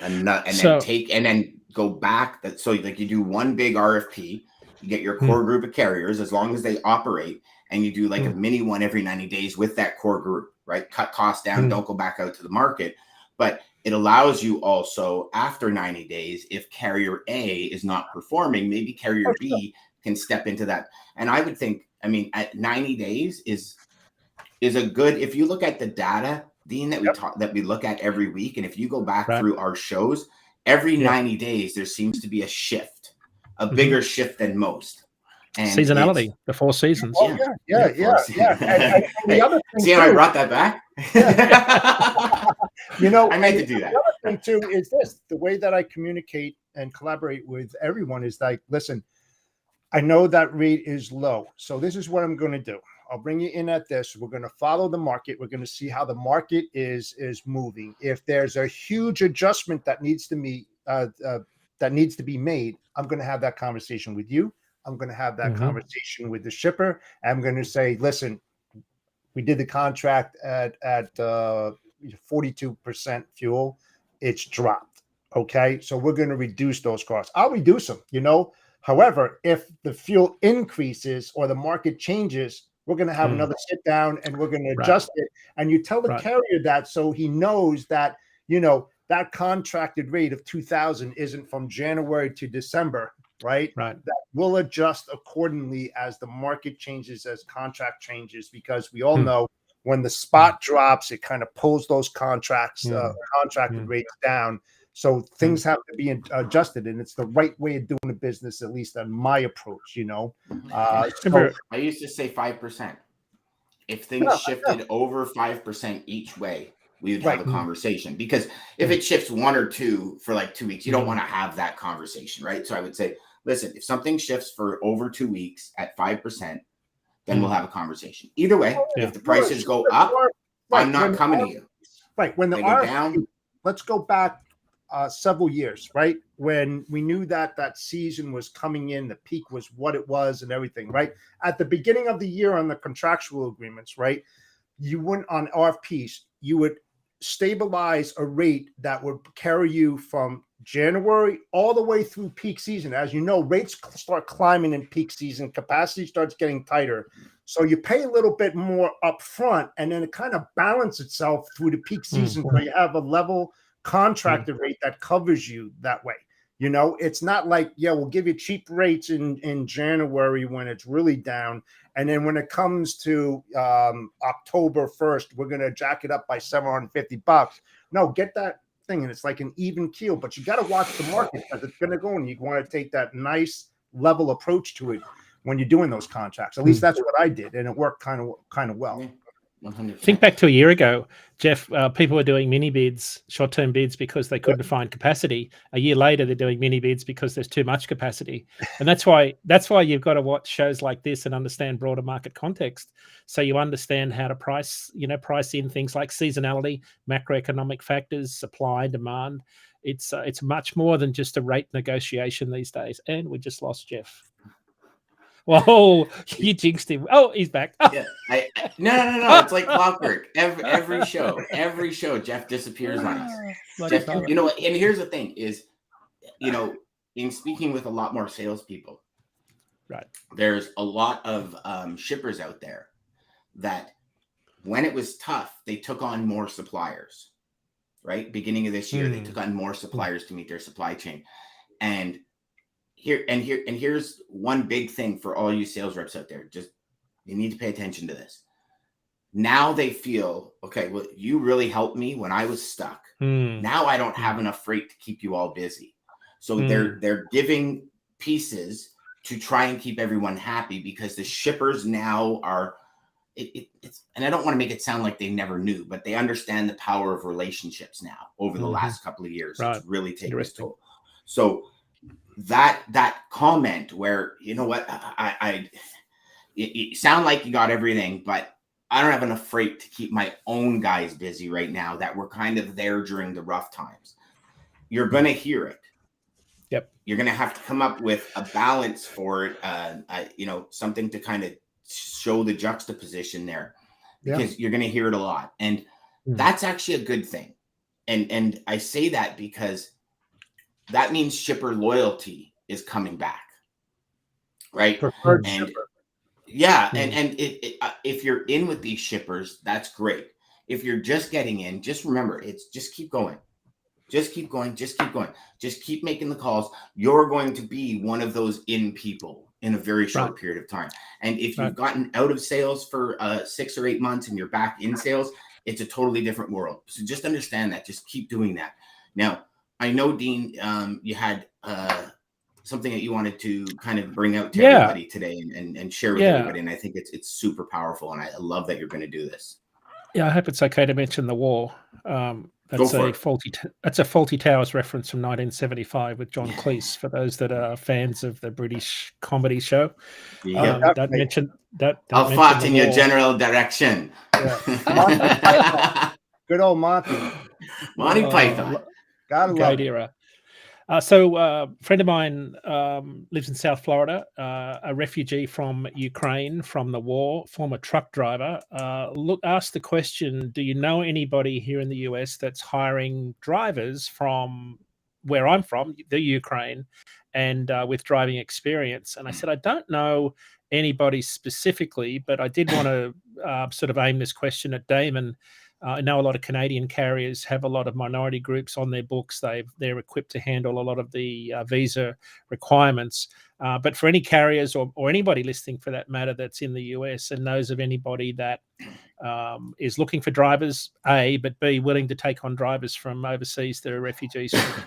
go back. So like you do one big RFP, you get your core group of carriers, as long as they operate, and you do like a mini one every 90 days with that core group, right? Cut costs down, don't go back out to the market. But it allows you also, after 90 days, if carrier A is not performing, maybe carrier B can step into that. And I would think, I mean, at 90 days is a good, if you look at the data, Dean, that we look at every week, and if you go back through our shows, every 90 days, there seems to be a shift, a bigger shift than most. And seasonality, the 4 seasons. Oh, yeah. And the other thing see how I brought that back? You know, I meant to do that. The other thing too is this: the way that I communicate and collaborate with everyone is like, listen, I know that rate is low, so this is what I'm going to do. I'll bring you in at this. We're going to follow the market. We're going to see how the market is moving. If there's a huge adjustment that needs to be made, I'm going to have that conversation with you. I'm going to have that conversation with the shipper. I'm going to say, listen, we did the contract at 42% fuel. It's dropped. Okay, so we're going to reduce those costs. I'll reduce them, you know. However, if the fuel increases or the market changes, we're going to have another sit down and we're going to adjust it. And you tell the carrier that, so he knows that, you know, that contracted rate of 2,000 isn't from January to December, right? That will adjust accordingly as the market changes, as contract changes, because we all know when the spot drops, it kind of pulls those contracted rates down. So things have to be adjusted, and it's the right way of doing the business, at least on my approach, you know. I used to say 5%. If things shifted over 5% each way, we would have a conversation. Because if it shifts 1 or 2 for like 2 weeks, you don't want to have that conversation, right? So I would say, listen, if something shifts for over 2 weeks at 5%, then we'll have a conversation. Either way, if the prices go up, I'm not coming to you. Right. When the RFP, let's go back several years, right? When we knew that season was coming in, the peak was what it was and everything, right? At the beginning of the year on the contractual agreements, right? You wouldn't, on RFPs, you would stabilize a rate that would carry you from January all the way through peak season. As you know, rates start climbing in peak season, capacity starts getting tighter. So you pay a little bit more upfront, and then it kind of balances itself through the peak season. So you have a level contracted rate that covers you that way. You know, it's not like, yeah, we'll give you cheap rates in January when it's really down. And then when it comes to October 1st, we're going to jack it up by $750. No, get that thing. And it's like an even keel, but you got to watch the market because it's going to go, and you want to take that nice level approach to it when you're doing those contracts. At least that's what I did. And it worked kind of well. 100%. Think back to a year ago, Jeff. People were doing mini bids, short-term bids, because they couldn't find capacity. A year later, they're doing mini bids because there's too much capacity, and that's why you've got to watch shows like this and understand broader market context, so you understand how to price in things like seasonality, macroeconomic factors, supply, demand. It's much more than just a rate negotiation these days. And we just lost Jeff. Whoa, you jinxed him. Oh, he's back. Yeah, no. It's like clockwork. Every show, Jeff disappears on us. Jeff, and here's the thing is, in speaking with a lot more salespeople, right? There's a lot of shippers out there that, when it was tough, they took on more suppliers. Right, beginning of this year, they took on more suppliers to meet their supply chain, and here's one big thing for all you sales reps out there. Just, you need to pay attention to this. Now they feel, okay, well, you really helped me when I was stuck. Now I don't have enough freight to keep you all busy. So they're giving pieces to try and keep everyone happy, because the shippers now are, it's, and I don't want to make it sound like they never knew, but they understand the power of relationships now over the last couple of years. Right. It's really taken its toll. So that comment where, you know what, you sound like you got everything, but I don't have enough freight to keep my own guys busy right now that were kind of there during the rough times. You're going to hear it. Yep. You're going to have to come up with a balance for it, something to kind of show the juxtaposition there, because you're going to hear it a lot. And that's actually a good thing. And I say that because that means shipper loyalty is coming back, right? Preferred and shipper. Yeah, and if you're in with these shippers, that's great. If you're just getting in, just remember, it's just keep going. Just keep going. Just keep going. Just keep making the calls. You're going to be one of those in people in a very short period of time. And if you've gotten out of sales for 6 or 8 months and you're back in sales, it's a totally different world. So just understand that. Just keep doing that. Now, I know, Dean, you had something that you wanted to kind of bring out to everybody today and share with everybody. And I think it's super powerful. And I love that you're going to do this. Yeah, I hope it's okay to mention the war. That's a Faulty Towers reference from 1975 with John Cleese, for those that are fans of the British comedy show. That mentioned that. I'll fight in your general direction. Yeah. Good old Monty. Monty Python. Gotta love it. Era. So a friend of mine lives in South Florida, a refugee from Ukraine, from the war, former truck driver. Asked the question, do you know anybody here in the US that's hiring drivers from where I'm from, the Ukraine, and with driving experience? And I said, I don't know anybody specifically, but I did want to sort of aim this question at Daman. I know a lot of Canadian carriers have a lot of minority groups on their books. They're equipped to handle a lot of the visa requirements. But for any carriers or anybody listening for that matter that's in the US and knows of anybody that is looking for drivers, A, but B, willing to take on drivers from overseas that are refugees from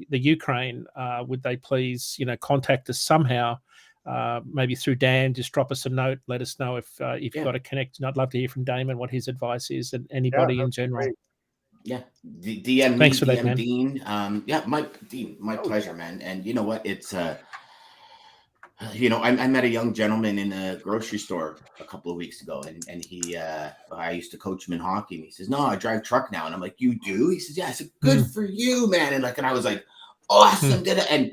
the Ukraine, would they please, contact us somehow? Maybe through Dan, just drop us a note. Let us know if you've got a connection. I'd love to hear from Daman what his advice is, and anybody in general. Great. Yeah, DM Thanks me, for DM that, man. Dean. My pleasure, man. And you know what? It's You know, I met a young gentleman in a grocery store a couple of weeks ago, and he, I used to coach him in hockey, and he says, "No, I drive truck now," and I'm like, "You do?" He says, "Yeah." I said, "Good for you, man!" And I was like, "Awesome!" Did it? And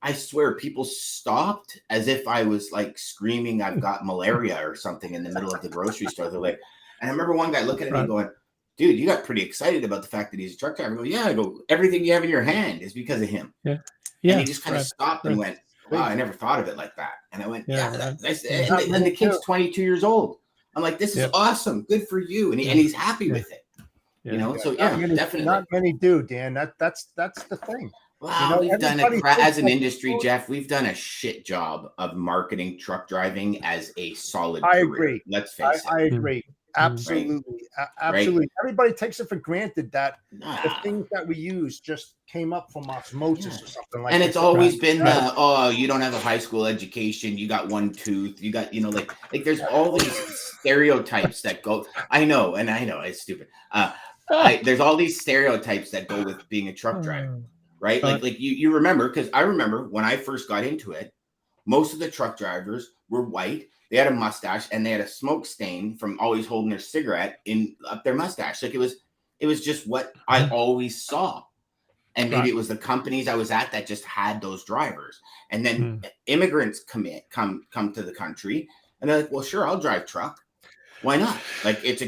I swear, people stopped as if I was like screaming, "I've got malaria" or something in the middle of the grocery store. They're like, and I remember one guy looking at me going, "Dude, you got pretty excited about the fact that he's a truck driver." I go, "Yeah." I go, "Everything you have in your hand is because of him." Yeah. And he just kind of stopped and went, "Wow, I never thought of it like that." And I went, and the kid's 22 years old. I'm like, "This is awesome. Good for you." And he's happy with it. You know, so definitely. Not many do, Dan. That's the thing. Wow, we've done it as an industry, Jeff. We've done a shit job of marketing truck driving as a solid career. Agree. Let's face it. I agree. Absolutely. Right. Absolutely. Right. Everybody takes it for granted that the things that we use just came up from osmosis or something like that. And it's always been you don't have a high school education, you got one tooth, you got, like there's all these stereotypes that go. I know it's stupid. There's all these stereotypes that go with being a truck driver, right? Like you remember, because I remember when I first got into it, most of the truck drivers were white. They had a mustache and they had a smoke stain from always holding their cigarette up their mustache. Like it was just what I always saw. And maybe it was the companies I was at that just had those drivers. And then immigrants come to the country and they're like, "Well, sure, I'll drive truck. Why not?" Like it's a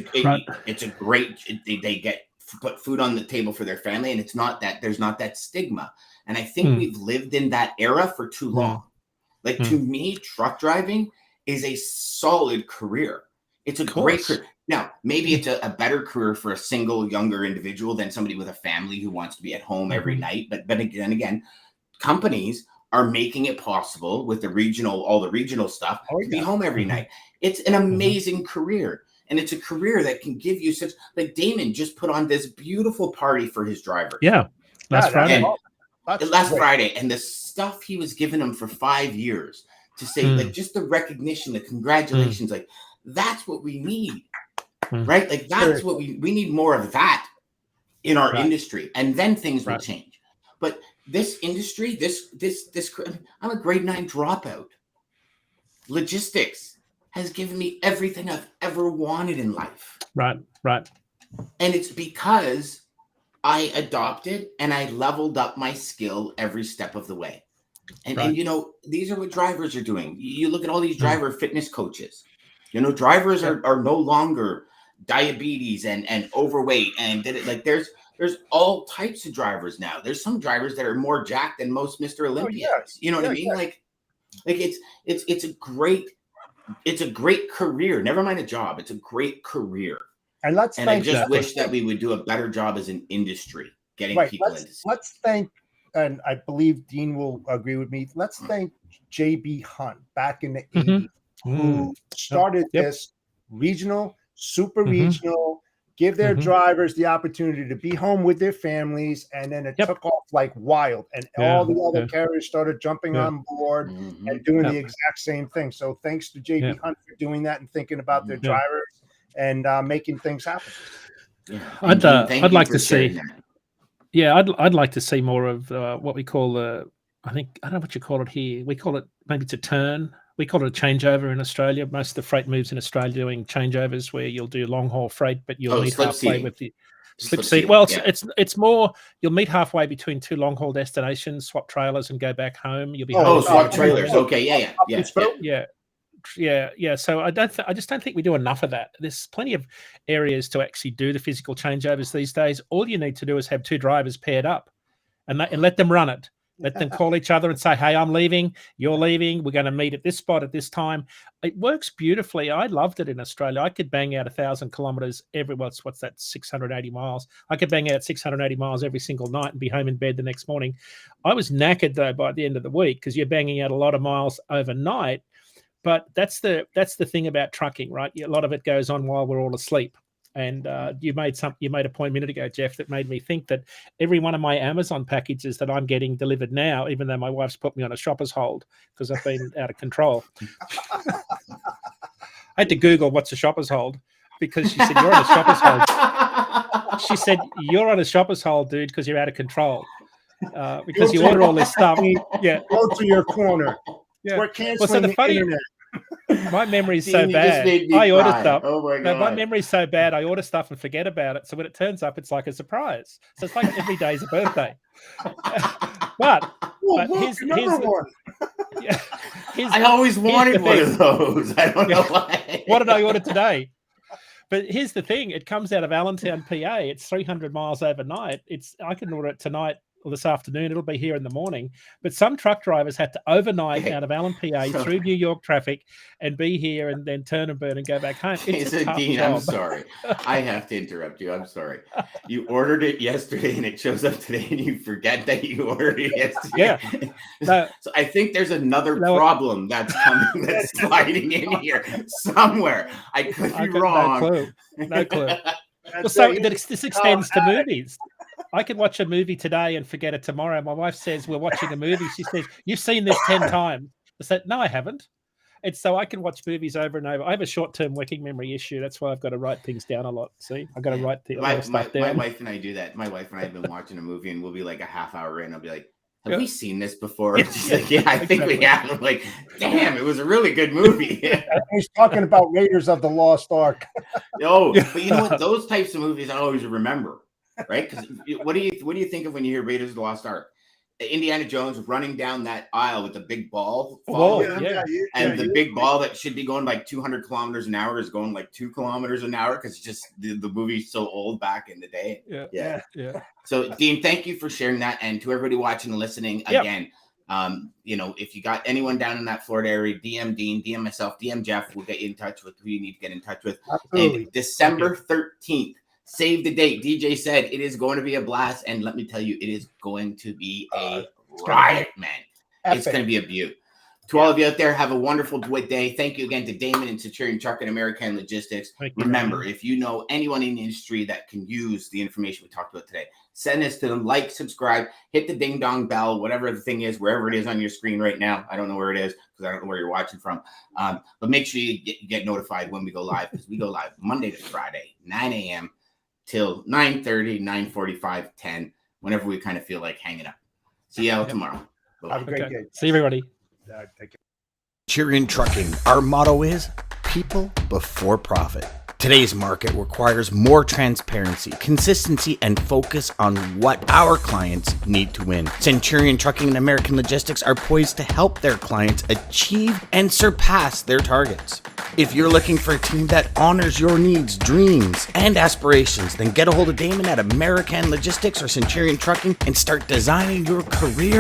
great, they put food on the table for their family, and it's not that there's not that stigma. And I think we've lived in that era for too long. Like to me, truck driving is a solid career. It's a great career. Now, maybe it's a better career for a single younger individual than somebody with a family who wants to be at home every night. But again, companies are making it possible with all the regional stuff to be home every night. It's an amazing career. And it's a career that can give you such, like Daman just put on this beautiful party for his drivers. Yeah. Last Friday. Last Friday. And the stuff he was giving them for 5 years to say, like, just the recognition, the congratulations, like, that's what we need, right? Like, that's what we need more of that in our industry, and then things will change. But this industry, this, I'm a grade 9 dropout. Logistics has given me everything I've ever wanted in life. Right. And it's because I adopted and I leveled up my skill every step of the way. And these are what drivers are doing. You look at all these driver fitness coaches. Drivers are no longer diabetes and overweight, and there's all types of drivers now. There's some drivers that are more jacked than most Mr. Olympians. You know what I mean? Yeah. Like it's a great career. Never mind a job. It's a great career. And I just wish that we would do a better job as an industry getting people into. Let's thank. And I believe Dean will agree with me. Let's thank J.B. Hunt back in the 80s, who started this regional, super regional, give their drivers the opportunity to be home with their families. And then it took off like wild. And all the other carriers started jumping on board and doing the exact same thing. So thanks to J.B. Hunt for doing that and thinking about their drivers and making things happen. Yeah. I'd like to see that. Yeah, I'd like to see more of what we call I don't know what you call it here. We call it, maybe it's a turn. We call it a changeover in Australia. Most of the freight moves in Australia doing changeovers where you'll do long haul freight, but you'll meet halfway with the slip seat. Well, it's more, you'll meet halfway between two long haul destinations, swap trailers and go back home. You'll be swap trailers. Okay, yeah. So I just don't think we do enough of that. There's plenty of areas to actually do the physical changeovers these days. All you need to do is have two drivers paired up, and let them run it. Let them call each other and say, "Hey, I'm leaving. You're leaving. We're going to meet at this spot at this time." It works beautifully. I loved it in Australia. I could bang out 1,000 kilometers what's that? 680 miles. I could bang out 680 miles every single night and be home in bed the next morning. I was knackered though by the end of the week because you're banging out a lot of miles overnight. But that's the thing about trucking, right? A lot of it goes on while we're all asleep. And you made a point a minute ago, Jeff, that made me think that every one of my Amazon packages that I'm getting delivered now, even though my wife's put me on a shopper's hold because I've been out of control. I had to Google what's a shopper's hold because she said, "You're on a shopper's hold." She said, "You're on a shopper's hold, dude, because you're out of control." Because you order all this stuff. Go to your corner. Yeah. We're canceling the internet. My memory's so bad. I order stuff. Oh my God. My memory's so bad. I order stuff and forget about it. So when it turns up, it's like a surprise. So it's like every day's a birthday. but here's one. Yeah, I always wanted one of those. I don't know why. What did I order today? But here's the thing: it comes out of Allentown, PA. It's 300 miles overnight. I can order it tonight or this afternoon. It'll be here in the morning. But some truck drivers had to overnight out of Allen, PA, through New York traffic, and be here and then turn and burn and go back home. It's a tough Dean, job. I'm sorry. I have to interrupt you. I'm sorry. You ordered it yesterday and it shows up today, and you forget that you ordered it yesterday. Yeah. So I think there's another problem that's coming, that's sliding in here somewhere. I could be wrong. No clue. Well, so this extends to movies. I could watch a movie today and forget it tomorrow. My wife says we're watching a movie. She says, "You've seen this 10 times." I said, "No, I haven't." And so I can watch movies over and over. I have a short-term working memory issue. That's why I've got to write things down a lot. See, I've got to write stuff down. My wife and I do that. My wife and I have been watching a movie, and we'll be like a half hour in. I'll be like, "Have we seen this before?" And she's like, "Yeah, I think we have." I'm like, "Damn, it was a really good movie." He's talking about Raiders of the Lost Ark. But you know what? Those types of movies I always remember, right? Because what do you think of when you hear Raiders of the Lost Ark? Indiana Jones running down that aisle with the big ball, and the big ball that should be going like 200 kilometers an hour is going like 2 kilometers an hour because just the movie's so old back in the day. Yeah. So, Dean, thank you for sharing that, and to everybody watching and listening again. If you got anyone down in that Florida area, DM Dean, DM myself, DM Jeff. We'll get you in touch with who you need to get in touch with. Absolutely. And December 13th. Save the date. DJ said it is going to be a blast, and let me tell you, it is going to be a riot, man. It's going to be a beaut. To all of you out there, have a wonderful day. Thank you again to Daman and Centurion Trucking and American Logistics. Remember, if you know anyone in the industry that can use the information we talked about today, send this to them. Like, subscribe, hit the ding dong bell, whatever the thing is, wherever it is on your screen right now. I don't know where it is because I don't know where you're watching from. But make sure you get notified when we go live, because we go live Monday to Friday, 9 a.m. till 9:30, 9:45, 10, whenever we kind of feel like hanging up. See you all tomorrow. Bye-bye. Have a great day. See everybody. Take care. Centurion Trucking, our motto is people before profit. Today's market requires more transparency, consistency, and focus on what our clients need to win. Centurion Trucking and American Logistics are poised to help their clients achieve and surpass their targets. If you're looking for a team that honors your needs, dreams, and aspirations, then get a hold of Daman at American Logistics or Centurion Trucking and start designing your career